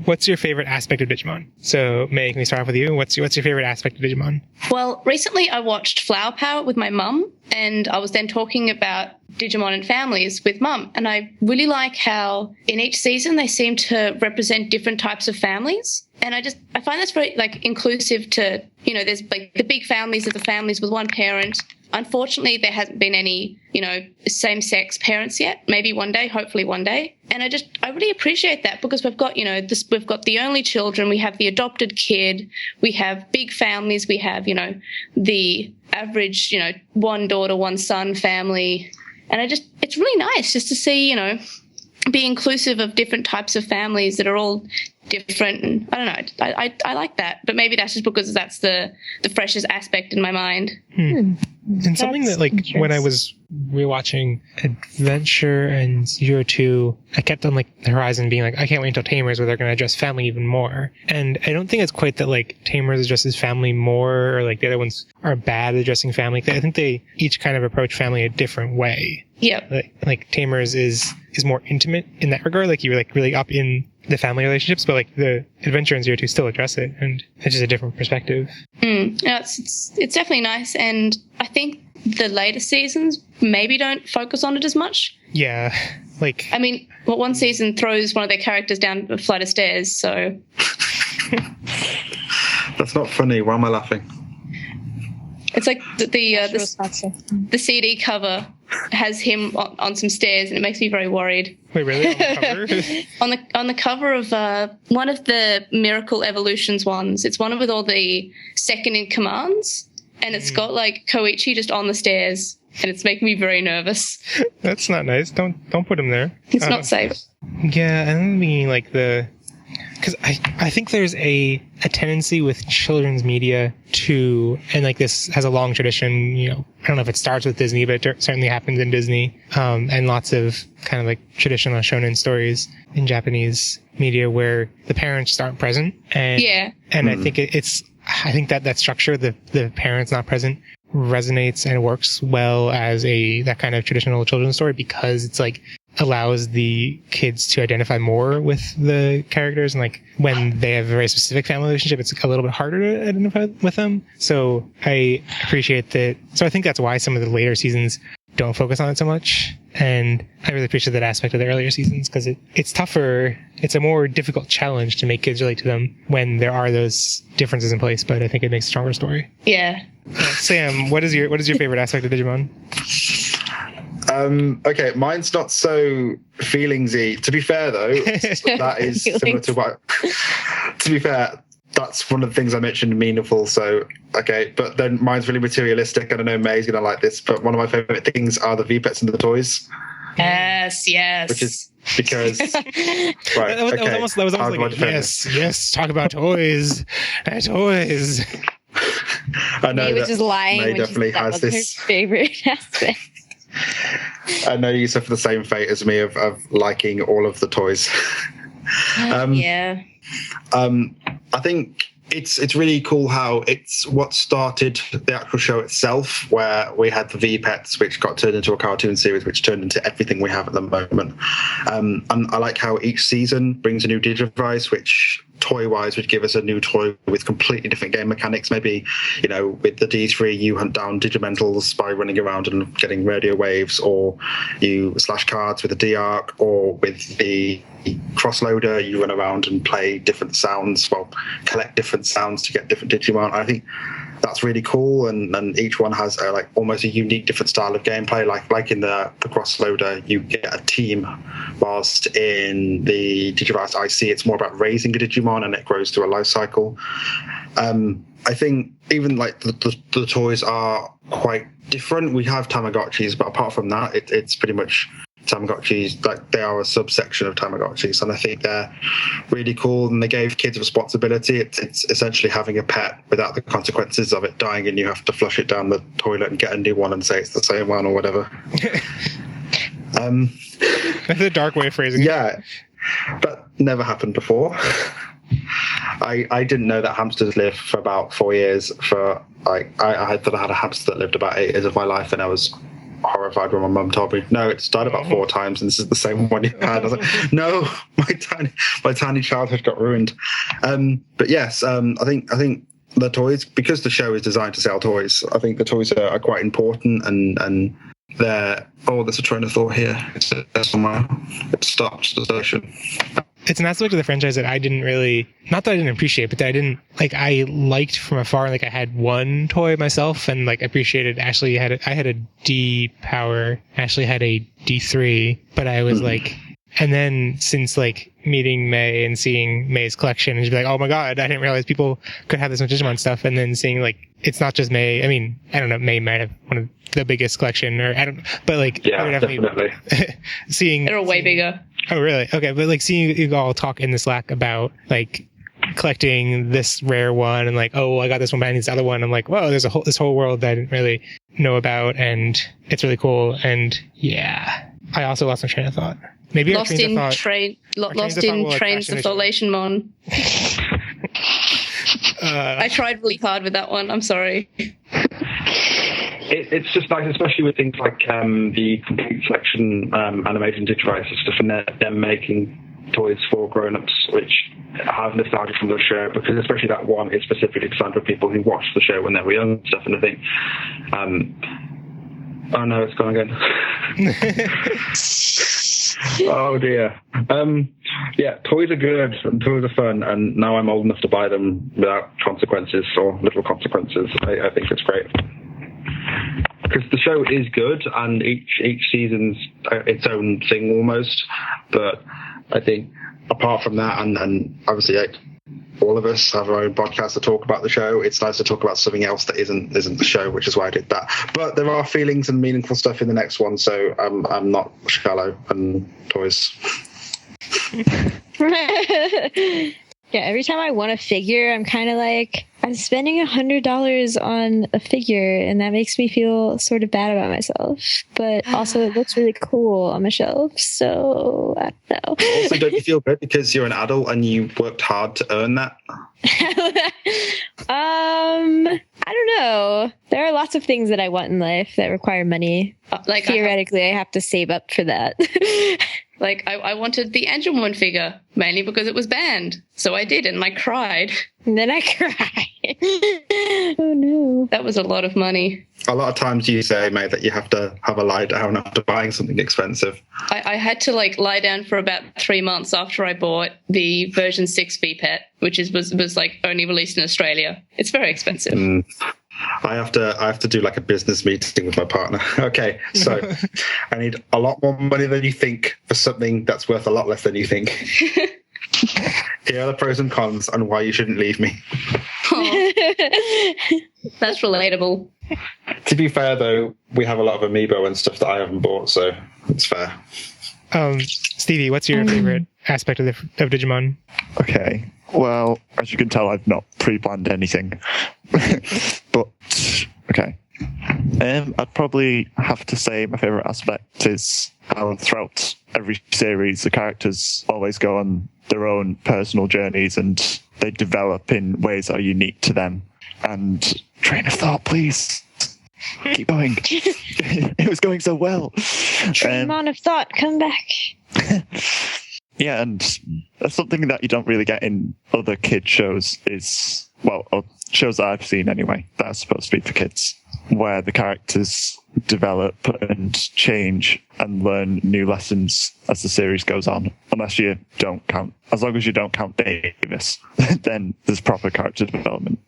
what's your favorite aspect of Digimon? So, May, can we start off with you? What's your favorite aspect of Digimon? Well, recently I watched Flower Power with my mum, and I was then talking about Digimon and families with mum. And I really like how in each season they seem to represent different types of families. And I find that's very like inclusive to, you know, there's like the big families are the families with one parent. Unfortunately, there hasn't been any, you know, same-sex parents yet. Maybe one day, hopefully one day. And I really appreciate that because we've got, you know, we've got the only children, we have the adopted kid, we have big families, we have, you know, the average, you know, one daughter, one son family. And it's really nice just to see, you know, be inclusive of different types of families that are all different. And I don't know, I like that. But maybe that's just because that's the freshest aspect in my mind. And something that, like, when I was rewatching Adventure and 02, I kept on, like, the horizon being like, I can't wait until Tamers where they're going to address family even more. And I don't think it's quite that, like, Tamers addresses family more, or, like, the other ones are bad at addressing family. I think they each kind of approach family a different way. Yeah. Like Tamers is more intimate in that regard. Like, you're, like, really up in the family relationships, but, like, the Adventure and 02 still address it, and it's just a different perspective. Yeah, it's definitely nice, and I think the later seasons maybe don't focus on it as much. Yeah, like... I mean, one season throws one of their characters down a flight of stairs, so... That's not funny. Why am I laughing? It's like the CD cover has him on some stairs, and it makes me very worried. Wait, really? On the cover? on the cover of one of the Miracle Evolutions ones, it's one with all the second in commands, and it's got like Koichi just on the stairs, and it's making me very nervous. That's not nice. Don't put him there. It's not safe. Yeah, and meaning like because I think there's a tendency with children's media to, and like this has a long tradition, you know, I don't know if it starts with Disney, but it certainly happens in Disney, and lots of kind of like traditional shonen stories in Japanese media where the parents just aren't present. And, yeah. And I think I think that structure, the parents not present, resonates and works well as that kind of traditional children's story, because it's like allows the kids to identify more with the characters, and like when they have a very specific family relationship, it's a little bit harder to identify with them. So I appreciate that. So I think that's why some of the later seasons don't focus on it so much, and I really appreciate that aspect of the earlier seasons because it's tougher. It's a more difficult challenge to make kids relate to them when there are those differences in place, but I think it makes a stronger story. Yeah. Sam, what is your favorite aspect of Digimon? Okay, mine's not so feelingsy. To be fair, though, that is similar to what. To be fair, that's one of the things I mentioned, meaningful. So, okay, but then mine's really materialistic. I don't know, May's going to like this, but one of my favorite things are the V-Pets and the toys. Yes. Which is because right, that was almost like yes. Talk about toys, toys. I know May was just lying. May when definitely that has was this her favorite aspect. I know you suffer the same fate as me of liking all of the toys. Yeah. I think it's really cool how it's what started the actual show itself, where we had the V-Pets, which got turned into a cartoon series, which turned into everything we have at the moment. And I like how each season brings a new Digivice, which toy-wise would give us a new toy with completely different game mechanics. Maybe, with the D3, you hunt down Digimentals by running around and getting radio waves, or you slash cards with the D-Arc, or with the crossloader, you run around and play different sounds, collect different sounds to get different Digimon. I think that's really cool, and each one has almost a unique different style of gameplay. Like in the crossloader, you get a team, whilst in the Digivice IC, it's more about raising a Digimon and it grows through a life cycle. I think even the toys are quite different. We have Tamagotchis, but apart from that, it's pretty much Tamagotchis. They are a subsection of Tamagotchis, and I think they're really cool. And they gave kids responsibility. It's essentially having a pet without the consequences of it dying, and you have to flush it down the toilet and get a new one and say it's the same one or whatever. That's a dark way of phrasing it. Yeah, that never happened before. I didn't know that hamsters live for about 4 years. I thought I had a hamster that lived about 8 years of my life, and I was horrified when my mum told me, no, it's died about 4 times and this is the same one you had. I was like, no, my tiny childhood got ruined. But yes, I think the toys, because the show is designed to sell toys, I think the toys are quite important, and they're there's a train of thought here. It's somewhere. It stopped the station. It's an aspect of the franchise that I didn't really, not that I didn't appreciate, but that I liked from afar. I had one toy myself and appreciated. Ashley I had a D power. Ashley had a D3, but I was and then since meeting May and seeing May's collection, and she'd be like, oh my God, I didn't realize people could have this much Digimon stuff. And then seeing it's not just May. I mean, I don't know, May might have one of the biggest collection, or I don't, but yeah, definitely. Seeing they're way bigger. Oh, really? Okay. But seeing you all talk in the Slack about collecting this rare one and I got this one, but I need this other one. I'm like, whoa, there's this whole world that I didn't really know about, and it's really cool. And yeah, I also lost my train of thought. Maybe lost in Trains of Thought Mon. I tried really hard with that one. I'm sorry. It's just nice, especially with things like the complete selection animation Digivice stuff, and them making toys for grown-ups, which have nostalgia from the show, because especially that one is specifically designed for people who watched the show when they were young and stuff. And I think, oh no, it's gone again. Oh dear. Yeah, toys are good and toys are fun, and now I'm old enough to buy them without consequences or little consequences. I think it's great. Because the show is good, and each season's its own thing almost. But I think apart from that, and obviously all of us have our own podcast to talk about the show, it's nice to talk about something else that isn't the show, which is why I did that. But there are feelings and meaningful stuff in the next one, so I'm not shallow and toys. Yeah, every time I want a figure, I'm kind of I'm spending $100 on a figure, and that makes me feel sort of bad about myself. But also, it looks really cool on my shelf, so I don't know. Also, don't you feel good because you're an adult and you worked hard to earn that? I I don't know. There are lots of things that I want in life that require money. Like theoretically, I have to save up for that. Like, I wanted the Angelmon figure, mainly because it was banned. So I did, and I cried. And then I cried. Oh, no. That was a lot of money. A lot of times you say, mate, that you have to have a lie down after buying something expensive. I had to, like, lie down for about 3 months after I bought the version 6 V-Pet, which was like, only released in Australia. It's very expensive. I have to do like a business meeting with my partner. Okay, so I need a lot more money than you think for something that's worth a lot less than you think. Here are the pros and cons and why you shouldn't leave me. That's relatable. To be fair, though, we have a lot of amiibo and stuff that I haven't bought, so it's fair. Stevie, what's your favorite aspect of Digimon? Okay. Well, as you can tell, I've not pre-planned anything. But, okay. I'd probably have to say my favourite aspect is how throughout every series, the characters always go on their own personal journeys and they develop in ways that are unique to them. And train of thought, please. Keep going. It was going so well. Train of thought, come back. Yeah, and that's something that you don't really get in other kid shows is, well, shows that I've seen anyway, that are supposed to be for kids, where the characters develop and change and learn new lessons as the series goes on. Unless you don't count, as long as you don't count Davis, then there's proper character development.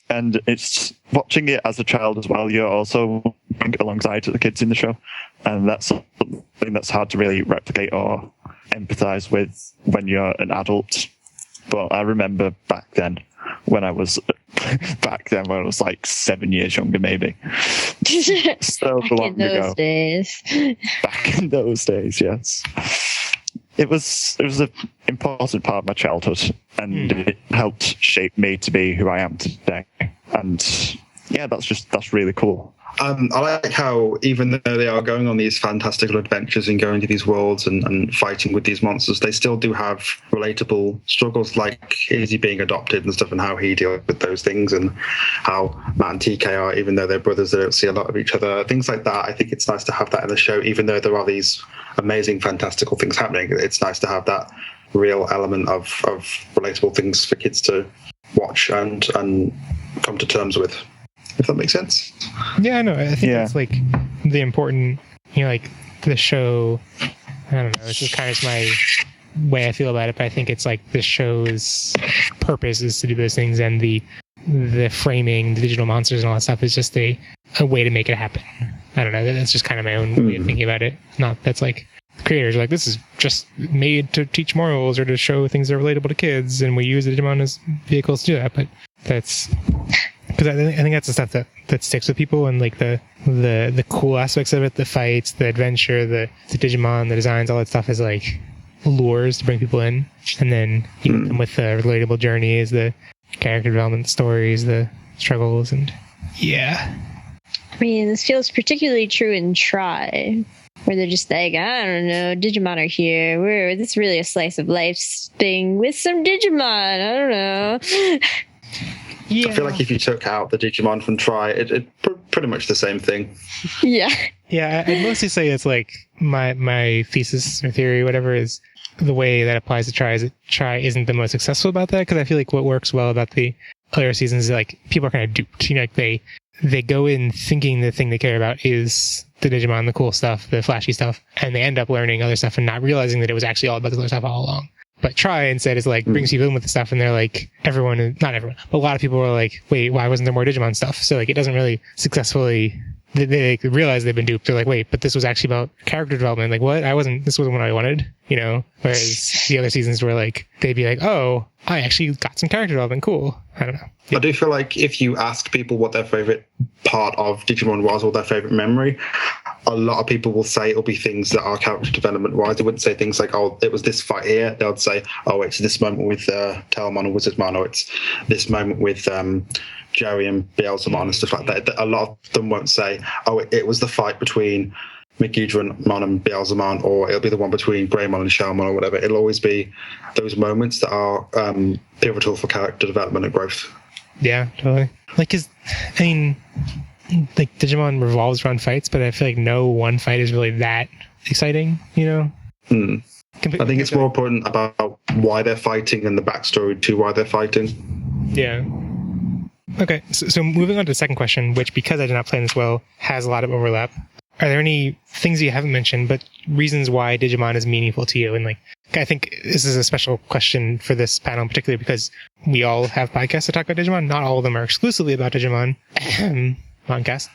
And it's watching it as a child as well. You're also alongside the kids in the show, and that's something that's hard to really replicate or empathize with when you're an adult. But I remember back then when I was like 7 years younger, maybe. So long ago. Back in those days, yes. It was an important part of my childhood, and it helped shape me to be who I am today. And yeah, that's really cool. I like how even though they are going on these fantastical adventures and going to these worlds and fighting with these monsters, they still do have relatable struggles, like Izzy being adopted and stuff, and how he deals with those things, and how Matt and TK are, even though they're brothers, they don't see a lot of each other. Things like that. I think it's nice to have that in the show, even though there are these amazing, fantastical things happening. It's nice to have that real element of relatable things for kids to watch and come to terms with. If that makes sense. Yeah, no, I think that's like the important, like the show. I don't know. It's just kind of my way I feel about it, but I think it's like the show's purpose is to do those things, and the framing, the digital monsters and all that stuff is just a way to make it happen. I don't know. That's just kind of my own way of thinking about it. Not that's like creators are like, this is just made to teach morals or to show things that are relatable to kids, and we use the Digimon as vehicles to do that. But that's because I think that's the stuff that sticks with people, and like the cool aspects of it, the fights, the adventure, the Digimon, the designs, all that stuff is like lures to bring people in, and then you put them with the relatable journeys, the character development stories, the struggles, and yeah. I mean, this feels particularly true in Try, where they're just like, I don't know, Digimon are here. This is really a slice of life thing with some Digimon. I don't know. Yeah. I feel like if you took out the Digimon from Try, it pretty much the same thing. Yeah. Yeah, I'd mostly say it's like my thesis or theory, whatever, is the way that applies to Try is that Try isn't the most successful about that, because I feel like what works well about the earlier seasons is like people are kind of duped. Like they go in thinking the thing they care about is the Digimon, the cool stuff, the flashy stuff, and they end up learning other stuff and not realizing that it was actually all about the other stuff all along. But Try instead is like brings people in with the stuff, and they're like, not everyone, but a lot of people are like, wait, why wasn't there more Digimon stuff? So like it doesn't really successfully, they realize they've been duped. They're like, wait, but this was actually about character development. Like what? This wasn't what I wanted, Whereas the other seasons were like, they'd be like, oh, I actually got some character development. Cool. I don't know. Yeah. I do feel like if you ask people what their favorite part of Digimon was or their favorite memory, a lot of people will say it'll be things that are character development wise. They wouldn't say things like, oh, it was this fight here. They'll say, oh, it's this moment with Tailmon or Wizardmon, or it's this moment with Jerry and Beelzemon and stuff like that. A lot of them won't say, oh, it was the fight between Megidron and Beelzemon, or it'll be the one between Greymon and Shalmon or whatever. It'll always be those moments that are pivotal for character development and growth. Yeah, totally. Like, like Digimon revolves around fights, but I feel like no one fight is really that exciting, you know? I think it's more important about why they're fighting and the backstory to why they're fighting. Yeah. Okay, so moving on to the second question, which, because I did not plan this well, has a lot of overlap. Are there any things you haven't mentioned, but reasons why Digimon is meaningful to you? And like, I think this is a special question for this panel in particular because we all have podcasts that talk about Digimon. Not all of them are exclusively about Digimon. Podcast.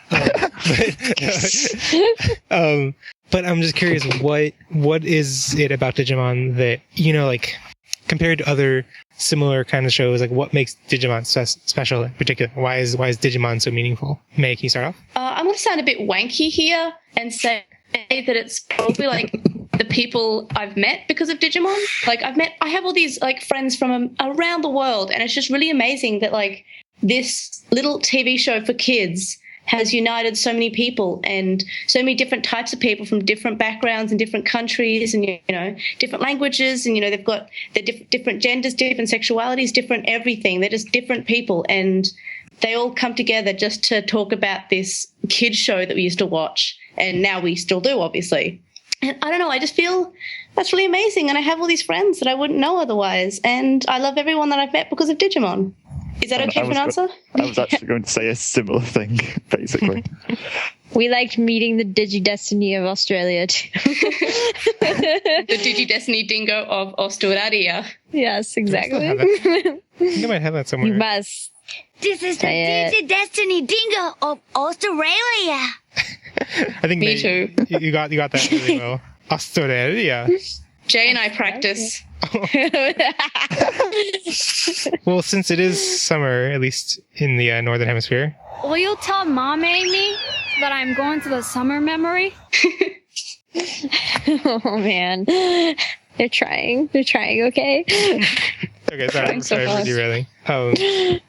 But I'm just curious, what is it about Digimon that, you know, like, compared to other similar kind of shows, like what makes Digimon special in particular? Why is Digimon so meaningful? May, can you start off? I'm going to sound a bit wanky here and say that it's probably like the people I've met because of Digimon. Like I have all these like friends from around the world, and it's just really amazing that like this little TV show for kids has united so many people and so many different types of people from different backgrounds and different countries and, you know, different languages. And, you know, they've got their different genders, different sexualities, different everything. They're just different people. And they all come together just to talk about this kids show that we used to watch. And now we still do, obviously. And I don't know, I just feel that's really amazing. And I have all these friends that I wouldn't know otherwise. And I love everyone that I've met because of Digimon. Is that okay for an answer? I was actually going to say a similar thing, basically. We liked meeting the Digi-Destiny of Australia, too. The Digi-Destiny dingo of Australia. Yes, exactly. I think I might have that somewhere. You must. This is the Digi-Destiny dingo of Australia. I think Me too. You got that really well. Australia. Jay and I practice. Well, since it is summer, at least in the northern hemisphere. Will you tell Mom, Amy, that I'm going to the summer memory? Oh, man. They're trying, okay? Okay, sorry for derailing.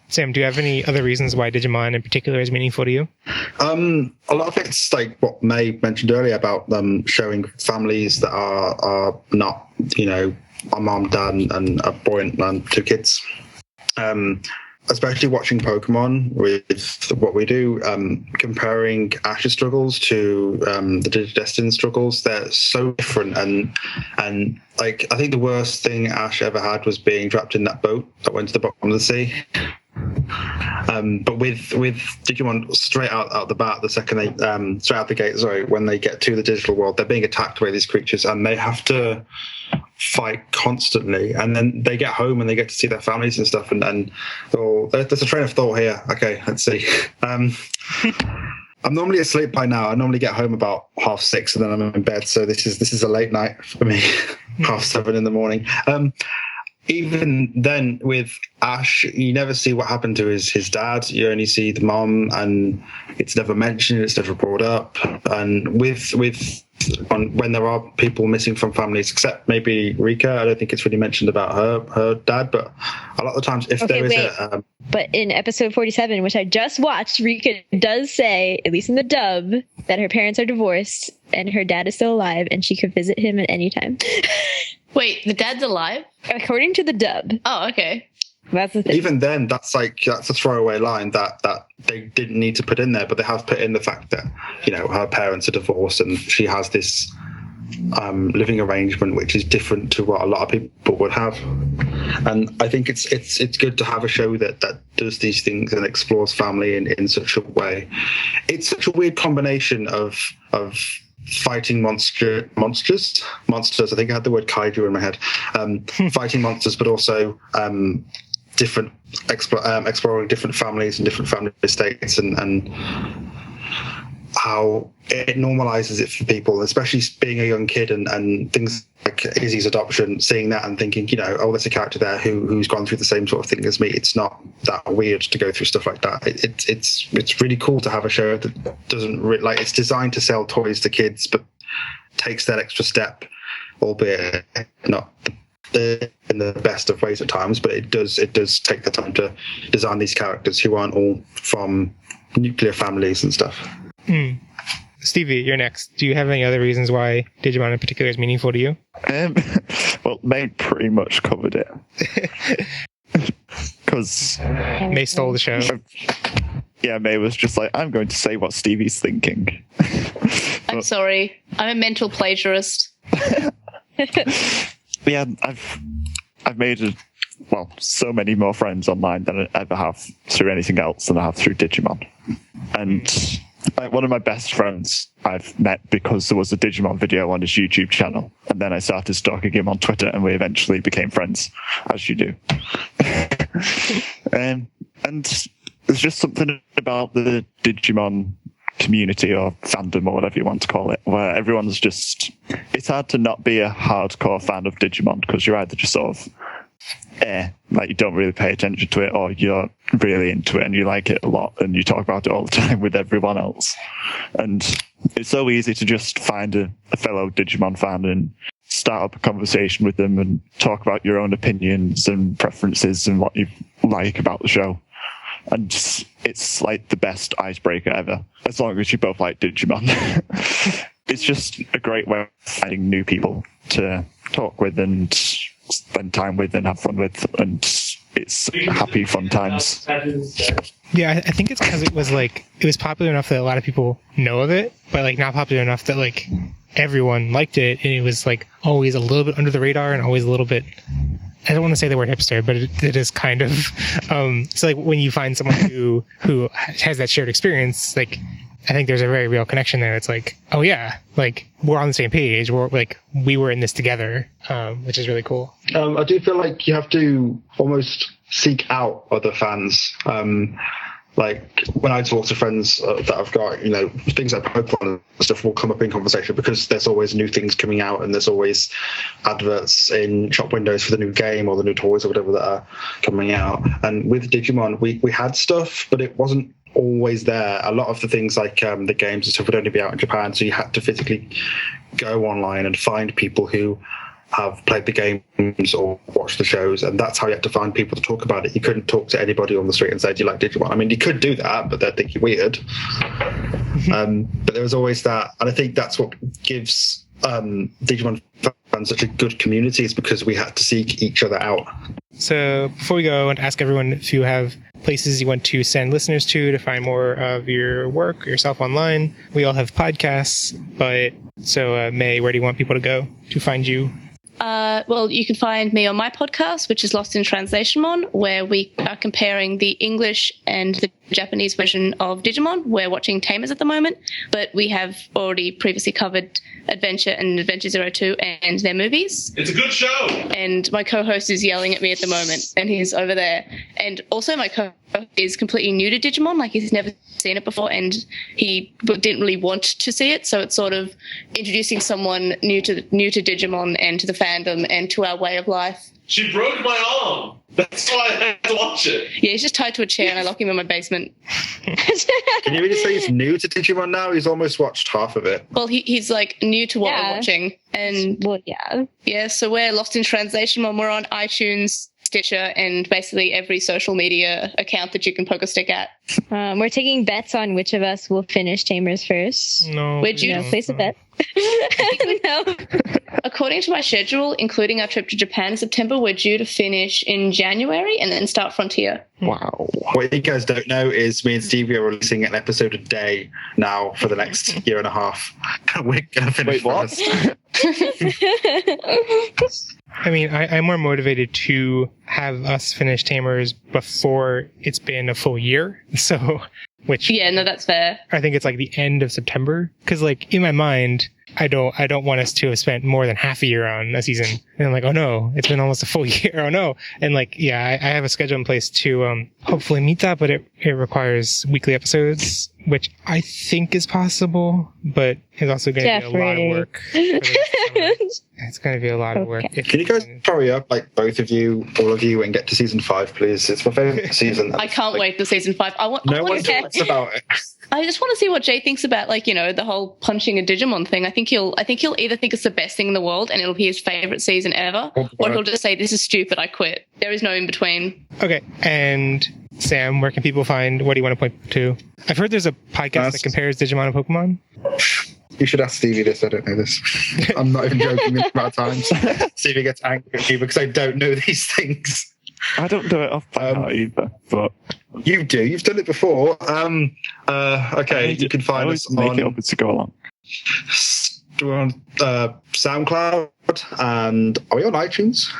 Sam, do you have any other reasons why Digimon in particular is meaningful to you? A lot of it's like what May mentioned earlier about showing families that are not, you know, a mom, dad, and a boy and two kids. Especially watching Pokemon with what we do, comparing Ash's struggles to the Digidestined struggles, they're so different. And like, I think the worst thing Ash ever had was being trapped in that boat that went to the bottom of the sea. But with Digimon straight out the bat, the second they straight out the gate, when they get to the digital world, they're being attacked by these creatures, and they have to fight constantly. And then they get home and they get to see their families and stuff. And there's a train of thought here. Okay, let's see. I'm normally asleep by now. I normally get home about 6:30, and then I'm in bed. So this is a late night for me. 7:30 in the morning. Even then, with Ash, you never see what happened to his dad. You only see the mom, and it's never mentioned. It's never brought up. And when there are people missing from families, except maybe Rika, I don't think it's really mentioned about her dad. But a lot of the times, if there is but in episode 47, which I just watched, Rika does say, at least in the dub, that her parents are divorced and her dad is still alive, and she could visit him at any time. Wait, the dad's alive? According to the dub. Oh, okay. That's the thing. Even then, that's a throwaway line that they didn't need to put in there, but they have put in the fact that, you know, her parents are divorced and she has this living arrangement which is different to what a lot of people would have. And I think it's good to have a show that does these things and explores family in such a way. It's such a weird combination of fighting monsters. I think I had the word kaiju in my head. Fighting monsters, but also different exploring different families and different family states, and how it normalizes it for people, especially being a young kid and things like Izzy's adoption, seeing that and thinking, you know, oh, there's a character there who's gone through the same sort of thing as me. It's not that weird to go through stuff like that. It's really cool to have a show that doesn't it's designed to sell toys to kids, but takes that extra step, albeit not in the best of ways at times, but it does take the time to design these characters who aren't all from nuclear families and stuff. Stevie, you're next. Do you have any other reasons why Digimon in particular is meaningful to you? Well, May pretty much covered it. because May stole the show. Yeah, May was just like, I'm going to say what Stevie's thinking. I'm sorry. I'm a mental plagiarist. Yeah, I've made so many more friends online than I ever have through anything else than I have through Digimon. And like one of my best friends I've met because there was a Digimon video on his YouTube channel, and then I started stalking him on Twitter, and we eventually became friends, as you do. And there's just something about the Digimon community or fandom or whatever you want to call it, where everyone's just, it's hard to not be a hardcore fan of Digimon, because you're either just sort of like you don't really pay attention to it, or you're really into it and you like it a lot and you talk about it all the time with everyone else. And it's so easy to just find a fellow Digimon fan and start up a conversation with them and talk about your own opinions and preferences and what you like about the show. And it's like the best icebreaker ever, as long as you both like Digimon. It's just a great way of finding new people to talk with and spend time with and have fun with, and it's happy, fun times. Yeah, I think it's because it was popular enough that a lot of people know of it, but like not popular enough that like everyone liked it, and it was like always a little bit under the radar and always a little bit, I don't want to say the word hipster, but it is kind of so like when you find someone who has that shared experience, like I think there's a very real connection there. It's like, oh yeah, like we're on the same page. We're like, we were in this together, which is really cool. I do feel like you have to almost seek out other fans. Like when I talk to friends that I've got, you know, things like Pokemon and stuff will come up in conversation because there's always new things coming out, and there's always adverts in shop windows for the new game or the new toys or whatever that are coming out. And with Digimon, we had stuff, but it wasn't always there. A lot of the things like the games and stuff would only be out in Japan, so you had to physically go online and find people who have played the games or watched the shows, and that's how you had to find people to talk about it. You couldn't talk to anybody on the street and say, do you like Digimon? I mean, you could do that, but they'd think you're weird. But there was always that, and I think that's what gives Digimon fans such a good community, is because we had to seek each other out. So before we go, I want to ask everyone if you have places you want to send listeners to find more of your work, yourself online. We all have podcasts, but so May, where do you want people to go to find you? Well, you can find me on my podcast, which is Lost in Translationmon, where we are comparing the English and the Japanese version of Digimon. We're watching Tamers at the moment, but we have already previously covered Adventure and Adventure 02 and their movies. It's a good show! And my co-host is yelling at me at the moment, and he's over there. And also my co-host is completely new to Digimon, like he's never seen it before, and he didn't really want to see it, so it's sort of introducing someone new to Digimon and to the fandom and to our way of life. She broke my arm. That's why I had to watch it. Yeah, he's just tied to a chair and I lock him in my basement. Can you really say he's new to Digimon now? He's almost watched half of it. Well, he's like new to what we're watching. And well, yeah. Yeah, so we're Lost in Translationmon. We're on iTunes, Stitcher, and basically every social media account that you can poke a stick at. We're taking bets on which of us will finish Tamers first. No. Would you place a bet? No. According to my schedule, including our trip to Japan in September, we're due to finish in January and then start Frontier. Wow. What you guys don't know is me and Stevie are releasing an episode a day now for the next year and a half. We're going to finish. Wait, what? I mean, I'm more motivated to have us finish Tamers before it's been a full year. So, which yeah, no, that's fair. I think it's like the end of September, because like in my mind, I don't want us to have spent more than half a year on a season. And I'm like, oh no, it's been almost a full year. Oh no. And like, yeah, I have a schedule in place to hopefully meet that, but it requires weekly episodes, which I think is possible, but it's also going to be a lot of work. It's going to be a lot of work. Can you guys hurry up, like both of you, all of you, and get to season 5, please? It's my favorite season. I can't wait for season 5. No one talks about it. I just want to see what Jay thinks about, like, you know, the whole punching a Digimon thing. I think he'll either think it's the best thing in the world and it'll be his favorite season ever, or he'll just say, this is stupid, I quit. There is no in between. Okay, and Sam, where can people find, what do you want to point to? I've heard there's a podcast that compares Digimon and Pokemon. You should ask Stevie this. I don't know this. I'm not even joking the amount of times Stevie gets angry at me because I don't know these things. I don't do it off by heart either, but you do. You've done it before. Okay, you can find us make on. It up as to go along. We're on SoundCloud, and are we on iTunes?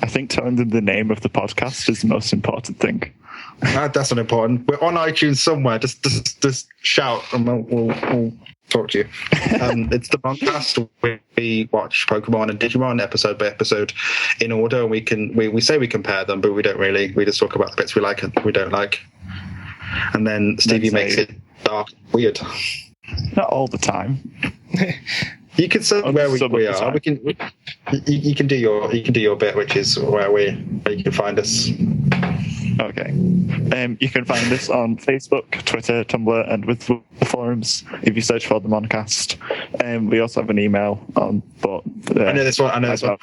I think telling them the name of the podcast is the most important thing. That's not important. We're on iTunes somewhere. Just shout, and we'll talk to you. It's the podcast where we watch Pokemon and Digimon episode by episode in order, and we say we compare them, but we don't really. We just talk about the bits we like and we don't like, and then Stevie makes it dark, weird. Not all the time. You can say where we are. We can. You can do your bit, which is where you can find us. Okay. You can find us on Facebook, Twitter, Tumblr, and with the forums if you search for the Moncast. We also have an email on, but I know this one. The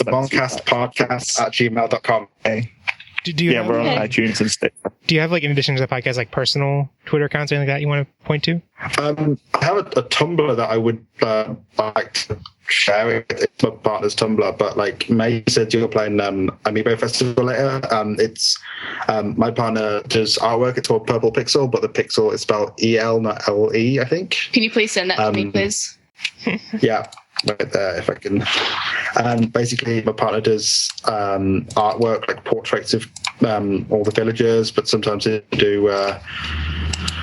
Moncast podcast at gmail.com. Okay. Do you have, we're on iTunes and Stitcher. Do you have, like, in addition to the podcast, like personal Twitter accounts or anything like that you want to point to? I have a Tumblr that I would like to share it. It's my partner's Tumblr, but like May said, you're playing Amiibo Festival later. It's my partner does artwork. It's called Purple Pixel, but the pixel is spelled EL, not LE, I think. Can you please send that to me, please? Yeah. Right there, if I can. Basically, my partner does artwork, like portraits of all the villagers, but sometimes they do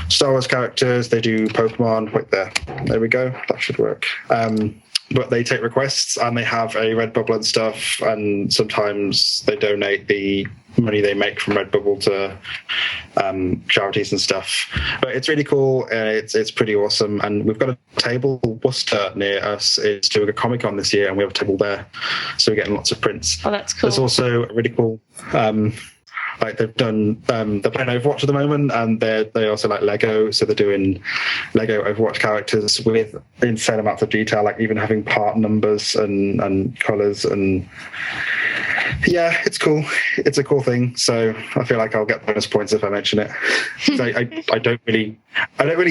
Star Wars characters, they do Pokemon. Wait there we go. That should work. But they take requests, and they have a Redbubble and stuff, and sometimes they donate the money they make from Redbubble to charities and stuff. But it's really cool, and it's pretty awesome. And we've got a table, Worcester, near us. It's doing a Comic-Con this year, and we have a table there, so we're getting lots of prints. Oh, that's cool. There's also a really cool... like they've done, they're playing Overwatch at the moment, and they also like Lego, so they're doing Lego Overwatch characters with insane amounts of detail, like even having part numbers and colours, and yeah, it's cool. It's a cool thing. So I feel like I'll get bonus points if I mention it. I don't really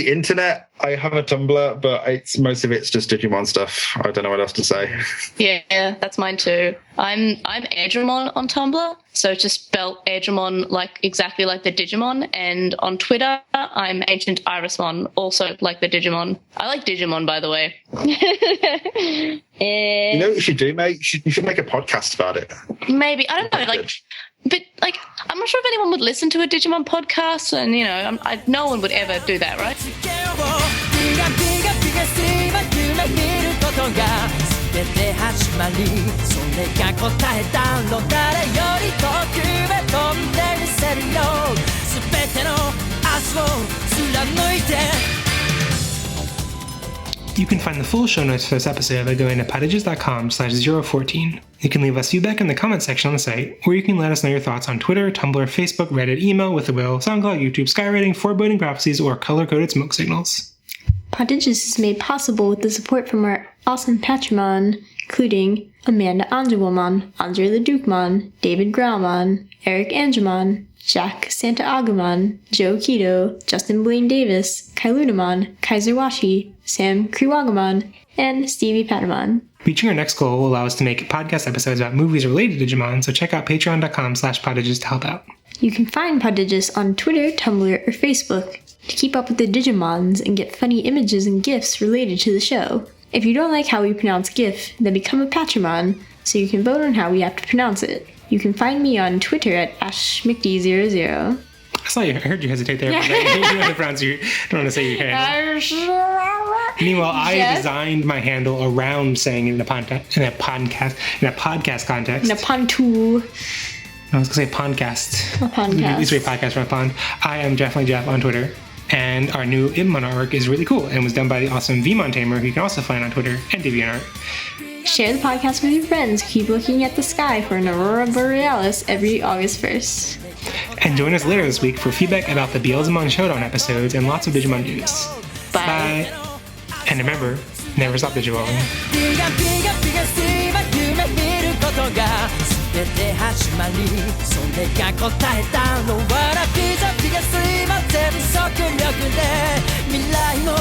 internet. I have a Tumblr, but most of it's just Digimon stuff. I don't know what else to say. Yeah, that's mine too. I'm Adramon on Tumblr, so it's just spelled Adramon exactly like the Digimon. And on Twitter, I'm Ancient Irismon, also like the Digimon. I like Digimon, by the way. You know what you should do, mate? You should make a podcast about it. Maybe, I don't know, but I'm not sure if anyone would listen to a Digimon podcast, and no one would ever do that, right? 全て始まりそれが答えだろう誰より遠くへ飛んでみせるよ全ての明日を貫いて You can find the full show notes for this episode by going to podigious.com/014. You can leave us feedback in the comment section on the site, or you can let us know your thoughts on Twitter, Tumblr, Facebook, Reddit, email, with the will, SoundCloud, YouTube, Skywriting, Foreboding Prophecies, or color-coded smoke signals. Podigious is made possible with the support from our awesome Patreon, including Amanda Angelmon, Andre Ledukemon, David Graumon, Eric Angemon, Jack Santaagamon, Joe Keto, Justin Blaine Davis, Kai Lunamon, Kaiser Washi, Sam Kriwagamon, and Stevie Patamon. Reaching our next goal will allow us to make podcast episodes about movies related to Digimon, so check out patreon.com/podigious to help out. You can find Podigious on Twitter, Tumblr, or Facebook to keep up with the Digimons and get funny images and GIFs related to the show. If you don't like how we pronounce GIF, then become a Patreon so you can vote on how we have to pronounce it. You can find me on Twitter at ashmcd00. I heard you hesitate there, but you don't want to pronounce don't want to say your handle. Meanwhile, I designed my handle around saying it in a podcast context. In a pontoon. I was going to say podcast. A podcast. This way, podcast from a pond. I am definitely Jeff on Twitter. And our new Imon artwork is really cool and was done by the awesome Vmon Tamer, who you can also find on Twitter and DeviantArt. Share the podcast with your friends. Keep looking at the sky for an aurora borealis every August 1st. And join us later this week for feedback about the Beelzemon Showdown episodes and lots of Digimon news. Bye. And remember, never stop Digivolving. 全て始まりそれが答えだろうわらピザピザすいま全速力で未来も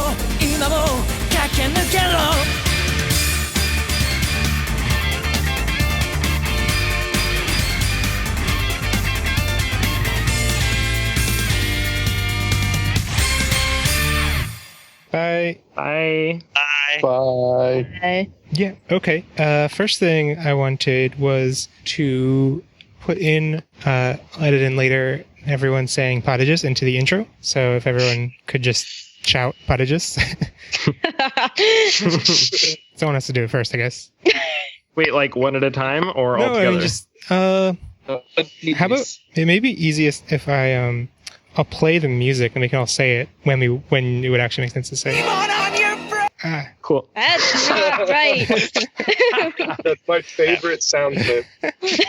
今も駆け抜けろ Bye. Bye. Bye. Bye. Yeah, okay. First thing I wanted was to put in, edit in later, everyone saying Podigious into the intro. So if everyone could just shout Podigious. Someone has to do it first, I guess. Wait, like one at a time or all No, together? I mean just, how about, it may be easiest if I'll play the music and we can all say it when it would actually make sense to say it. Cool. That's not right. That's my favorite sound clip.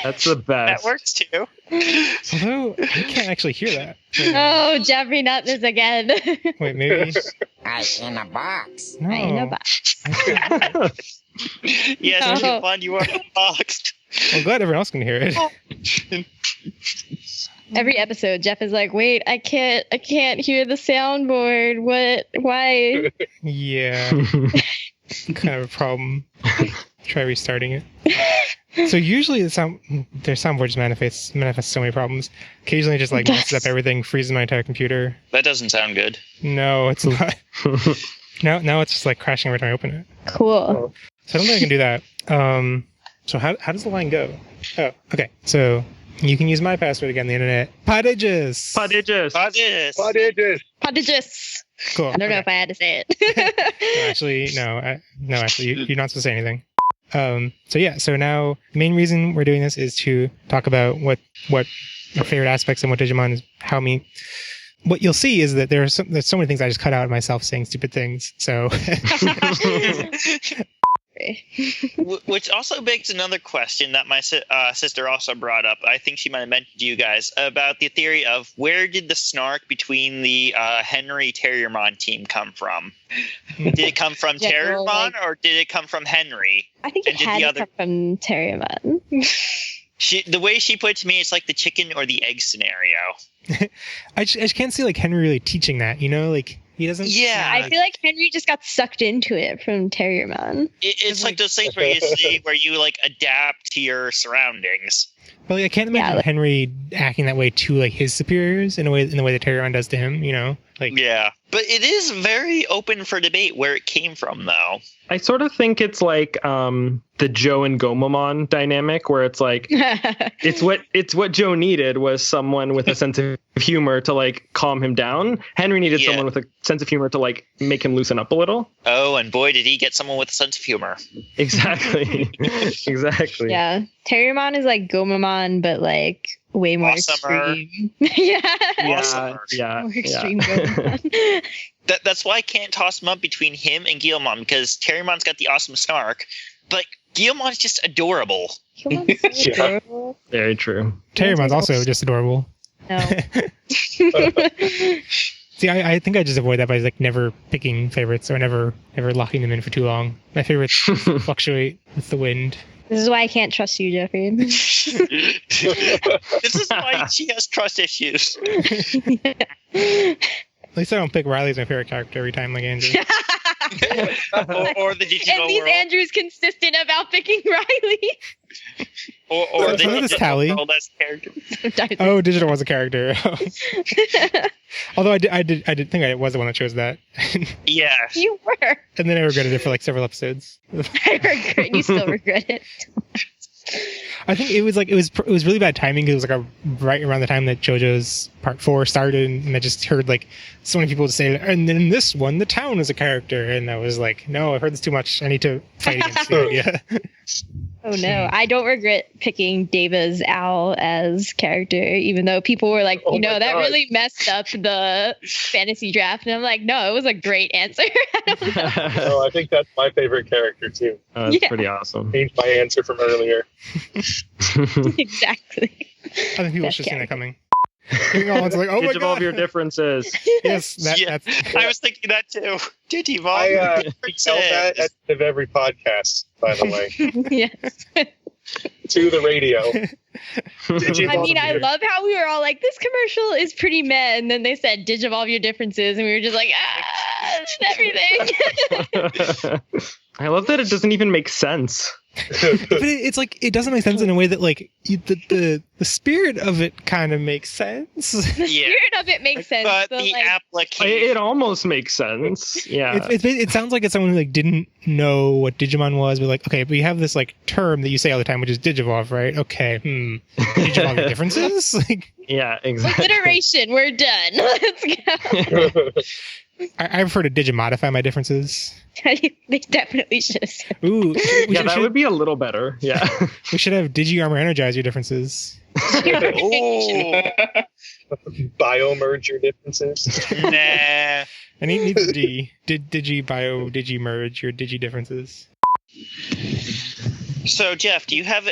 That's the best. That works too. Although I can't actually hear that. Oh, Jeffrey, not this again. Wait, maybe. I in a box. No. I in a box. Yes, No. Digimon, you are boxed. I'm glad everyone else can hear it. Every episode, Jeff is like, "Wait, I can't hear the soundboard. What? Why?" Yeah. Kind of a problem. Try restarting it. So usually their soundboard just manifests so many problems. Occasionally it just like messes up everything, freezes my entire computer. That doesn't sound good. No, it's a lot. Now it's just like crashing every time I open it. Cool. So I don't think I can do that. So how does the line go? Oh, okay. So you can use my password again on the internet. Podigious. Podigious. Podigious. Podigious. Podigious. Cool. I don't know if I had to say it. No, actually, you're not supposed to say anything. So now the main reason we're doing this is to talk about what our favorite aspects and what Digimon is. What you'll see is that there's so many things I just cut out of myself saying stupid things. So. Which also begs another question that my sister also brought up. I think she might have mentioned to you guys about the theory of where did the snark between the Henry Terriermon team come from? Did it come from Terriermon or did it come from Henry? I think it had to come from Terriermon. The way she put it to me, it's like the chicken or the egg scenario. I just can't see like Henry really teaching that, like he doesn't. Yeah, I feel like Henry just got sucked into it from Terriermon. It's like those things where you see where you like adapt to your surroundings. But I can't imagine Henry acting that way to like his superiors in the way that Terriermon does to him. Yeah, but it is very open for debate where it came from, though. I sort of think it's like the Joe and Gomamon dynamic, where it's like it's what Joe needed was someone with a sense of humor to like calm him down. Henry needed someone with a sense of humor to like make him loosen up a little. Oh, and boy, did he get someone with a sense of humor. Exactly. Exactly. Yeah, Terriermon is like Gomamon, but like way more extreme. Yeah. More extreme Gomamon. That's why I can't toss him up between him and Guilmon, because Terriermon's got the awesome snark, but Guilmon's just adorable. Guilmon's so adorable. Very true. Terriermon's also just adorable. No. See, I think I just avoid that by like never picking favorites or never locking them in for too long. My favorites fluctuate with the wind. This is why I can't trust you, Jeffrey. This is why she has trust issues. At least I don't pick Riley as my favorite character every time, like Andrew. or the Digimon At least world. Andrew's consistent about picking Riley. Or the Look at this tally. world as character. Oh, Digital was a character. Although I did think I was the one that chose that. Yeah. You were. And then I regretted it for like several episodes. You still regret it. I think it was really bad timing because it was like right around the time that JoJo's Part 4 started, and I just heard like so many people say, and then in this one, the town is a character, and I was like, no, I've heard this too much. I need to fight against the idea. Oh no, I don't regret picking Deva's Owl as character, even though people were like, that really messed up the fantasy draft. And I'm like, no, it was a great answer. I think that's my favorite character too. That's pretty awesome. Changed my answer from earlier. Exactly. I think people should see that coming. It's like, oh my Digivolve god, your differences. Yes, that's. I was thinking that too. Digimon. I tell that at the end of every podcast, by the way. Yes. To the radio. I mean, I love how we were all like, this commercial is pretty meh, and then they said Digivolve your differences, and we were just like, everything. I love that it doesn't even make sense. But it's like it doesn't make sense in a way that like the spirit of it kind of makes sense. The spirit of it makes sense, but the like, application It almost makes sense. Yeah. It sounds like it's someone who like didn't know what Digimon was, but like, okay, but you have this like term that you say all the time, which is Digivolve, right? Okay, Digivolve the differences? Like, yeah, exactly. alliteration, we're done. Let's go. I prefer to Digimodify my differences. They definitely should have said. Ooh, that would be a little better. Yeah. We should have Digi-Armor Energize your differences. Ooh. Bio-merge your differences. Nah. I need the D. Digi-Merge your Digi differences. So, Jeff, do you have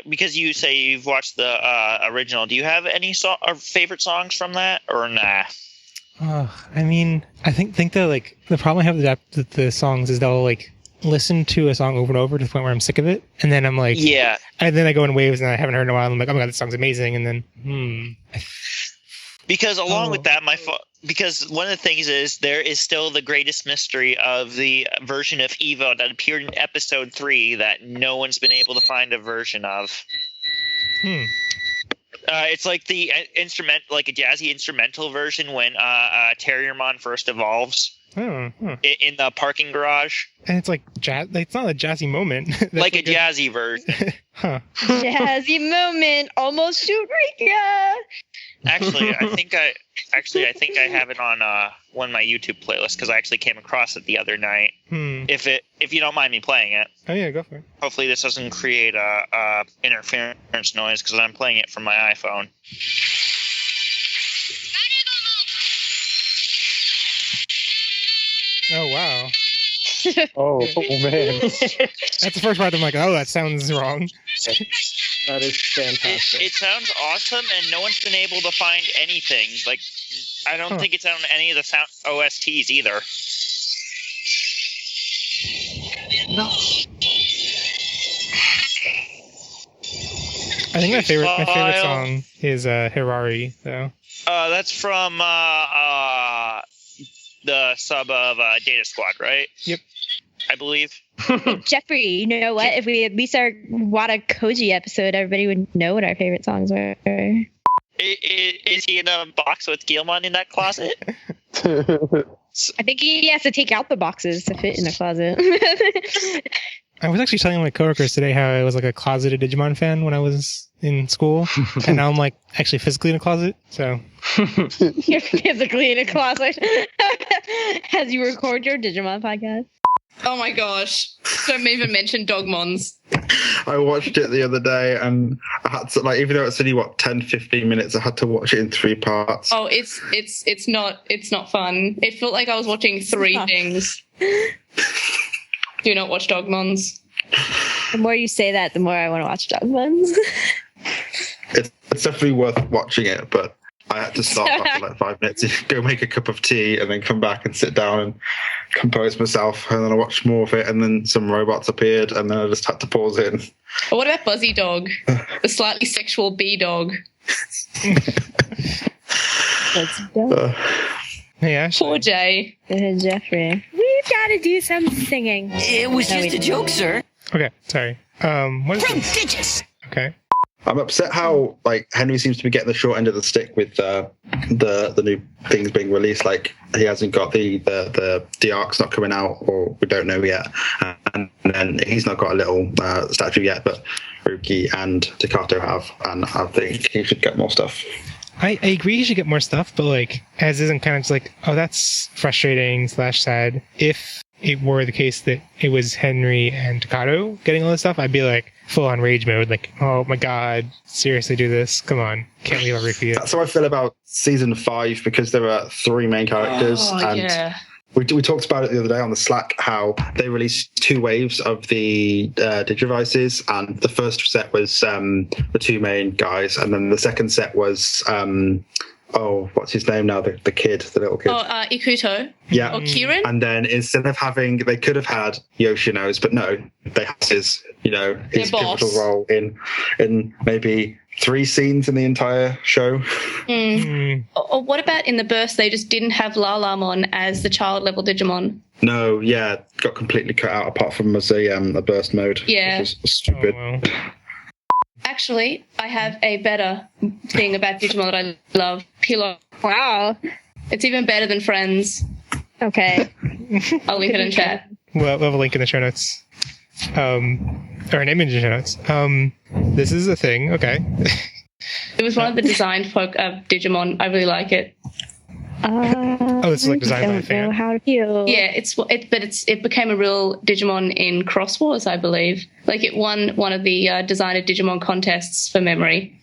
because you say you've watched the original, do you have any favorite songs from that, or nah? I mean, I think that like the problem I have with the songs is they'll like listen to a song over and over to the point where I'm sick of it, and then I'm like, yeah, and then I go in waves and I haven't heard in a while, and I'm like, oh my god, this song's amazing, and then Because along with that, because one of the things is there is still the greatest mystery of the version of Evo that appeared in episode 3 that no one's been able to find a version of. It's like the like a jazzy instrumental version when Terriermon first evolves in the parking garage. And it's like jazz. It's not a jazzy moment. Like a jazzy version. Huh. Jazzy moment, almost Eureka. Actually, I think I have it on one of my YouTube playlists because I actually came across it the other night. If you don't mind me playing it. Oh yeah, go for it. Hopefully this doesn't create a interference noise because I'm playing it from my iPhone. Oh wow. Oh man. That's the first part I'm like, oh, that sounds wrong. That is fantastic. It sounds awesome, and no one's been able to find anything. Like, I don't think it's on any of the sound OSTs either. No. I think my favorite song is Hirari, though. That's from the sub of Data Squad, right? Yep. I believe. Jeffrey, you know what? If we at least our Wada Koji episode, everybody would know what our favorite songs were. Is he in a box with Guilmon in that closet? I think he has to take out the boxes to fit in the closet. I was actually telling my coworkers today how I was like a closeted Digimon fan when I was in school, and now I'm like actually physically in a closet. So you're physically in a closet as you record your Digimon podcast. Oh my gosh! Don't even mention Dogmons. I watched it the other day, and I had to, like, even though it's only 10-15 minutes, I had to watch it in 3 parts. Oh, it's not fun. It felt like I was watching 3 things. Do not watch Dogmons. The more you say that, the more I want to watch Dogmons. It's definitely worth watching it, but I had to stop after like 5 minutes, go make a cup of tea, and then come back and sit down and compose myself. And then I watched more of it, and then some robots appeared, and then I just had to pause it. Or what about Buzzy Dog, the slightly sexual bee dog? Hey, Ashley. Poor Jay. Jeffrey. We've got to do some singing. It was just a joke, sir. Okay, sorry. What is this? Prodigious. Okay. I'm upset how like Henry seems to be getting the short end of the stick with the new things being released. Like he hasn't got the arc's not coming out, or we don't know yet, and then he's not got a little statue yet. But Ruki and Takato have, and I think he should get more stuff. I agree he should get more stuff, but like as isn't kind of just like, oh, that's frustrating / sad. If it were the case that it was Henry and Takato getting all this stuff, I'd be like full on rage mode, like, oh my god, seriously do this, come on, can't leave a Ruki. That's how I feel about season 5, because there are 3 main characters, and we talked about it the other day on the Slack, how they released 2 waves of the Digivices, and the first set was the 2 main guys, and then the second set was what's his name now? The kid, the little kid. Ikuto. Yeah. Or Kieran. And then instead of they could have had Yoshino's, but no, they had his pivotal role in maybe 3 scenes in the entire show. Or what about in the burst they just didn't have Lalamon as the child level Digimon? No, yeah, got completely cut out apart from as a burst mode. Yeah. Which was stupid. Oh, wow. Actually, I have a better thing about Digimon that I love. Pillow. Wow. It's even better than Friends. Okay. I'll link it in chat. We'll have a link in the show notes. Or an image in the show notes. This is a thing. Okay. It was one of the design folk of Digimon. I really like it. This is like designed by a I don't fan. know how to feel. Yeah, it became a real Digimon in Cross Wars, I believe. Like it won one of the designer Digimon contests for memory.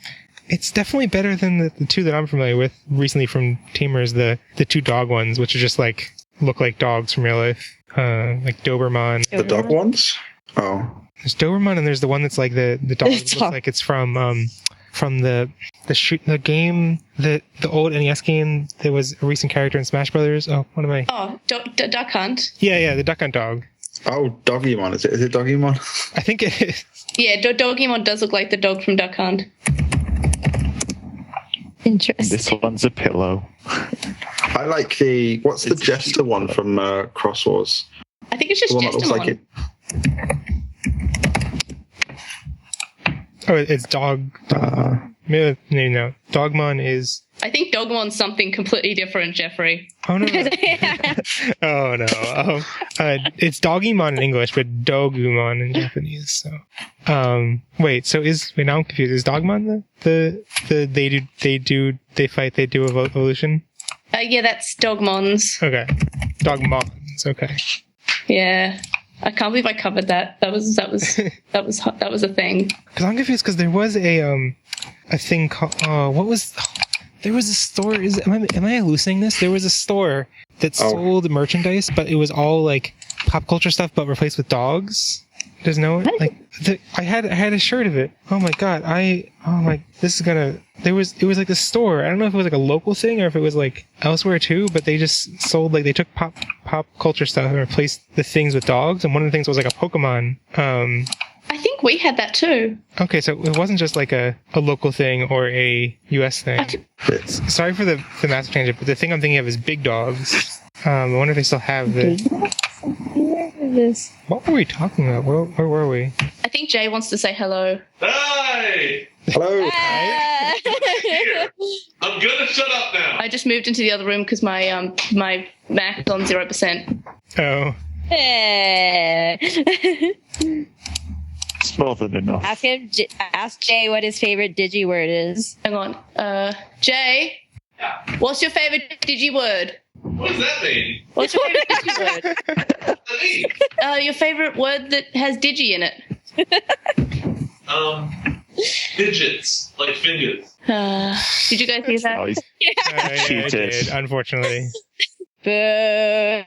It's definitely better than the 2 that I'm familiar with recently from Tamers, the 2 dog ones, which are just like look like dogs from real life. Like Doberman. The dog ones? Oh. There's Doberman, and there's the one that's like the dog that looks like it's from the game, the old NES game. There was a recent character in Smash Brothers. Oh, what am I? Oh, Duck Hunt. Yeah, the Duck Hunt dog. Oh, Doggymon. Is it Doggymon? I think it is. Yeah, Doggymon does look like the dog from Duck Hunt. Interesting. This one's a pillow. I like what's the Jester one from Cross Wars? I think it's just The one that looks Jestermon. like it. Oh, it's dog. Maybe no. Dogmon is. I think Dogmon's something completely different, Jeffrey. Oh no! Oh no! It's Doggymon in English, but Dogumon in Japanese. So, wait. So now I'm confused. Is Dogmon they fight? They do evolution. Yeah, that's Dogmons. Okay, Dogmons. Okay. Yeah, I can't believe I covered that. That was a thing. Because I'm confused because there was a thing called what was. There was a store. Am I hallucinating this? There was a store that sold merchandise, but it was all like pop culture stuff, but replaced with dogs. Does no one like? I had a shirt of it. Oh my god! This is gonna. It was like the store. I don't know if it was like a local thing or if it was like elsewhere too. But they just sold they took pop culture stuff and replaced the things with dogs. And one of the things was like a Pokemon. I think we had that too. Okay, so it wasn't just like a local thing or a US thing. Sorry for the massive tangent, but the thing I'm thinking of is big dogs. I wonder if they still have this. What were we talking about? Where were we? I think Jay wants to say hello. Hi! Hello. Here. I'm gonna shut up now. I just moved into the other room because my my Mac is on 0%. Oh. It's more than enough. Ask Jay what his favorite Digi word is. Hang on. Jay, what's your favorite Digi word? What does that mean? What's your favorite Digi word? What does that mean? Your favorite word that has Digi in it. Digits, like fingers. Did you guys see that? Oh, I did, unfortunately. Boo.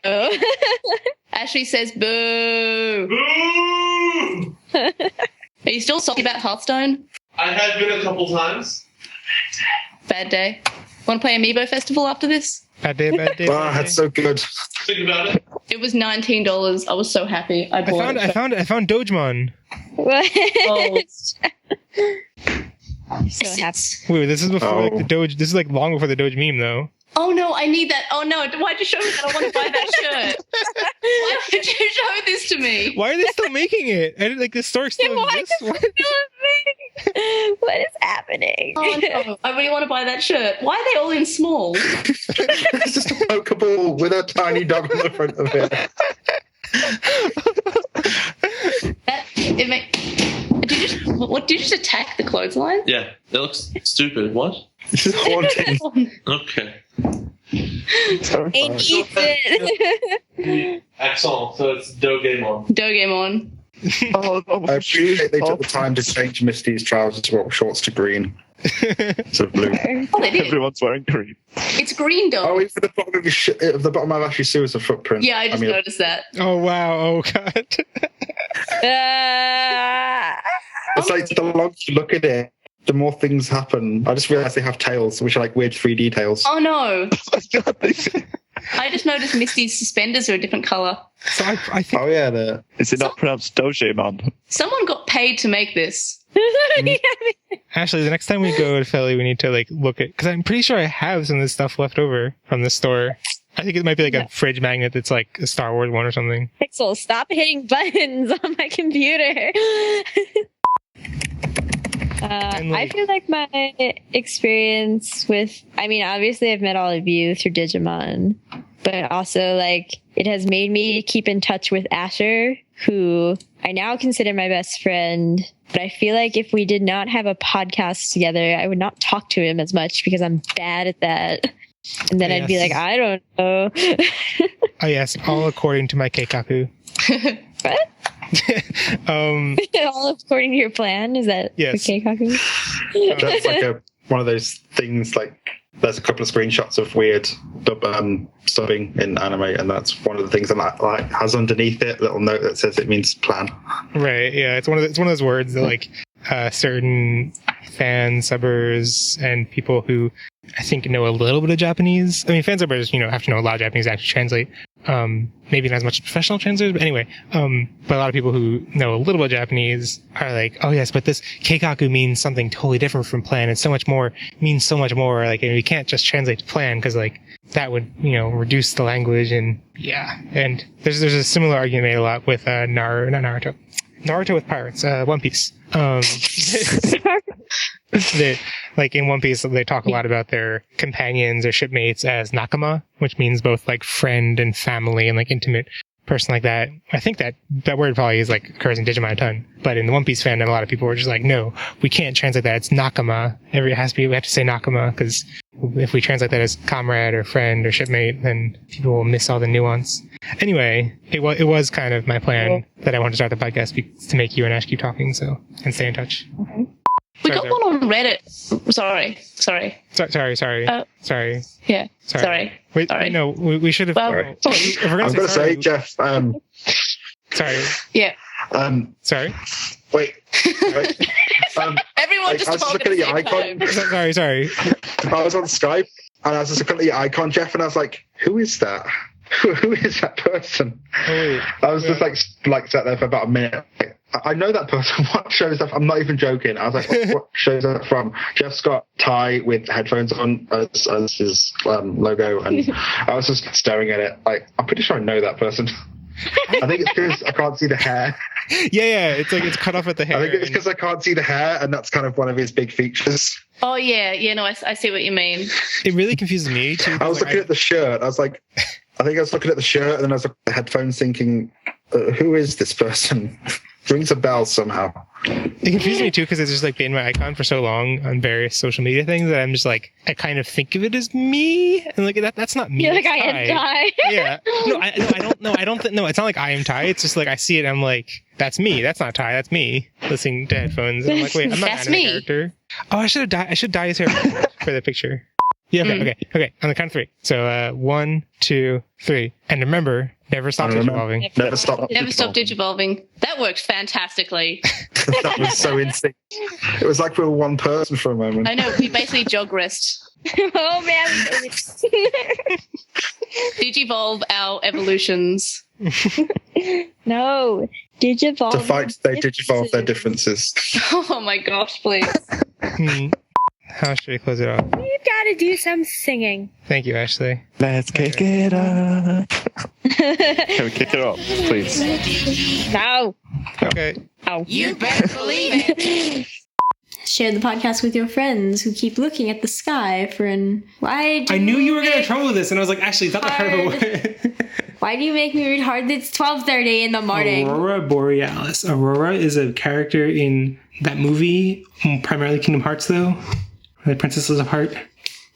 Ashley says boo. Boo! Are you still salty about Hearthstone? I have been a couple times. Bad day. Want to play Amiibo Festival after this? Bad day. Ah, that's so good. Think about it. It was $19. I was so happy. I bought it. I found Dojemon. What? Oh. So happy. Wait, this is before like the Doge. This is like long before the Doge meme, though. Oh no, I need that. Oh no, why'd you show me that? I want to buy that shirt. Why did you show this to me? Why are they still making it? Like the store still exists. What is happening? Oh no, I really want to buy that shirt. Why are they all in small? It's just a Pokeball with a tiny dog on the front of it. Did you just attack the clothesline? Yeah, that looks stupid. What? This is haunting. Okay. Ain't Ethan. Excellent. So it's Dogemon. I appreciate they took the time to change Misty's trousers shorts to green. So blue. Oh, they did. Everyone's wearing green. It's green dog. Oh, even the bottom of the bottom of Ashley's shoe is a footprint. Yeah, I just noticed that. Oh wow! Oh god! It's like the longer you look at it, the more things happen. I just realised they have tails, which are like weird 3D tails. Oh no! I just noticed Misty's suspenders are a different colour. So I think. Oh yeah, is it not pronounced Dojemon? Someone got paid to make this. Ashley, the next time we go to Philly, we need to like look at, because I'm pretty sure I have some of this stuff left over from the store. I think it might be like a fridge magnet that's like a Star Wars one or something. Pixel, stop hitting buttons on my computer. I feel like my experience with, I mean, obviously I've met all of you through Digimon, but also like it has made me keep in touch with Asher, who I now consider my best friend. But I feel like if we did not have a podcast together, I would not talk to him as much because I'm bad at that. And then I'd be like, I don't know. Oh, yes. All according to my Keikaku. What? All according to your plan? Is that yes. the Keikaku? That's like one of those things, like there's a couple of screenshots of weird subbing in anime, and that's one of the things that like has underneath it a little note that says it means plan. Right, yeah. It's one of those words that like certain fans, subbers, and people who I think know a little bit of Japanese. I mean, fan subbers, have to know a lot of Japanese to actually translate. Maybe not as much as professional translators, but anyway. But a lot of people who know a little bit of Japanese are like, oh yes, but this Keikaku means something totally different from plan. It's so much more, means so much more. Like, and we can't just translate to plan because like that would, reduce the language and yeah. And there's a similar argument made a lot with Naruto with pirates, One Piece. Like in One Piece, they talk a lot about their companions or shipmates as nakama, which means both like friend and family and like intimate person like that. I think that word probably is like occurs in Digimon a ton, but in the One Piece fandom, a lot of people were just like, no, we can't translate that. It's nakama. We have to say nakama because if we translate that as comrade or friend or shipmate, then people will miss all the nuance. Anyway, it was kind of my plan that I wanted to start the podcast to make you and Ash keep talking, and stay in touch. Okay. We got one on Reddit. Sorry. Sorry. Yeah. Sorry. Wait, sorry. No, we should have. Well, I'm going to say, Jeff. Sorry. Yeah. Sorry. Wait. Everyone just talk at the same icon. Sorry. I was on Skype and I was just looking at your icon, Jeff, and I was like, "Who is that? Who is that person?" I was just like sat there for about a minute. I know that person. What show's that? I'm not even joking. I was like, what show's that from? Jeff's got Ty with headphones on as his logo, and I was just staring at it. Like, I'm pretty sure I know that person. I think it's because I can't see the hair. Yeah. It's like it's cut off at the hair. I think it's because I can't see the hair, and that's kind of one of his big features. Oh yeah. No, I see what you mean. It really confuses me too. I was looking at the shirt. I was like, I think I was looking at the shirt, and then I was looking at the headphones, thinking, who is this person? Rings a bell somehow. It confuses me too because it's just like been my icon for so long on various social media things that I'm just like I kind of think of it as me, and like that's not me. You're like I am Ty. Yeah. I don't think. No, it's not like I am Ty. It's just like I see it. And I'm like, that's me. That's not Ty. That's me listening to headphones. And I'm like, wait, I'm not an anime character. Oh, I should dye his hair for the picture. Yeah. Okay. On the count of three. So 1, 2, 3, and remember. Never stop digivolving. Never stop digivolving. That worked fantastically. That was so insane. It was like we were one person for a moment. I know. We basically jog rest. Oh man. Digivolve our evolutions. No. Digivolve. To fight, they digivolve their differences. Oh my gosh, please. How should we close it off? You've got to do some singing. Thank you, Ashley. Let's kick it up. Can we kick it up, please? No. Okay. Oh. You better believe it. Share the podcast with your friends who keep looking at the sky for an why do I knew you were going to have trouble with this, and I was like, Ashley, thought that part of it. Why do you make me read hard? It's 12:30 in the morning. Aurora Borealis. Aurora is a character in that movie, primarily Kingdom Hearts, though. The Princesses of Heart.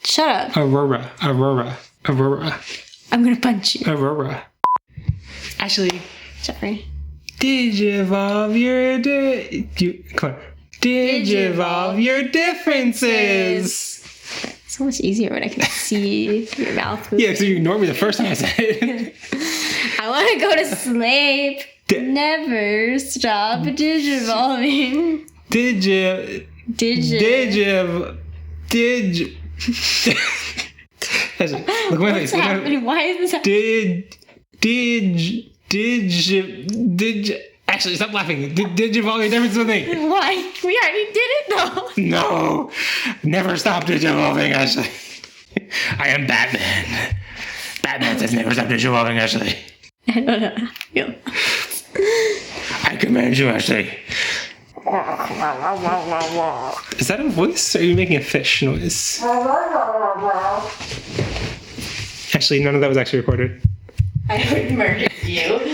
Shut up. Aurora. I'm gonna punch you. Aurora. Ashley. Sorry. Digivolve your come on. Digivolve your differences. It's so much easier when I can see your mouth moving. Yeah, so you ignored me the first time I said it. I want to go to sleep. Never stop digivolving. Look at my face. What's happening? Why is this happening? Ashley, Ashley, stop laughing. Did you follow your difference with me? Why? We already did it, though. No. Never stop digivolving, Ashley. I am Batman. Batman says never stop digivolving, Ashley. I don't know. Yeah. I command you, Ashley. Is that a voice, or are you making a fish noise? Actually, none of that was actually recorded. I would murder you.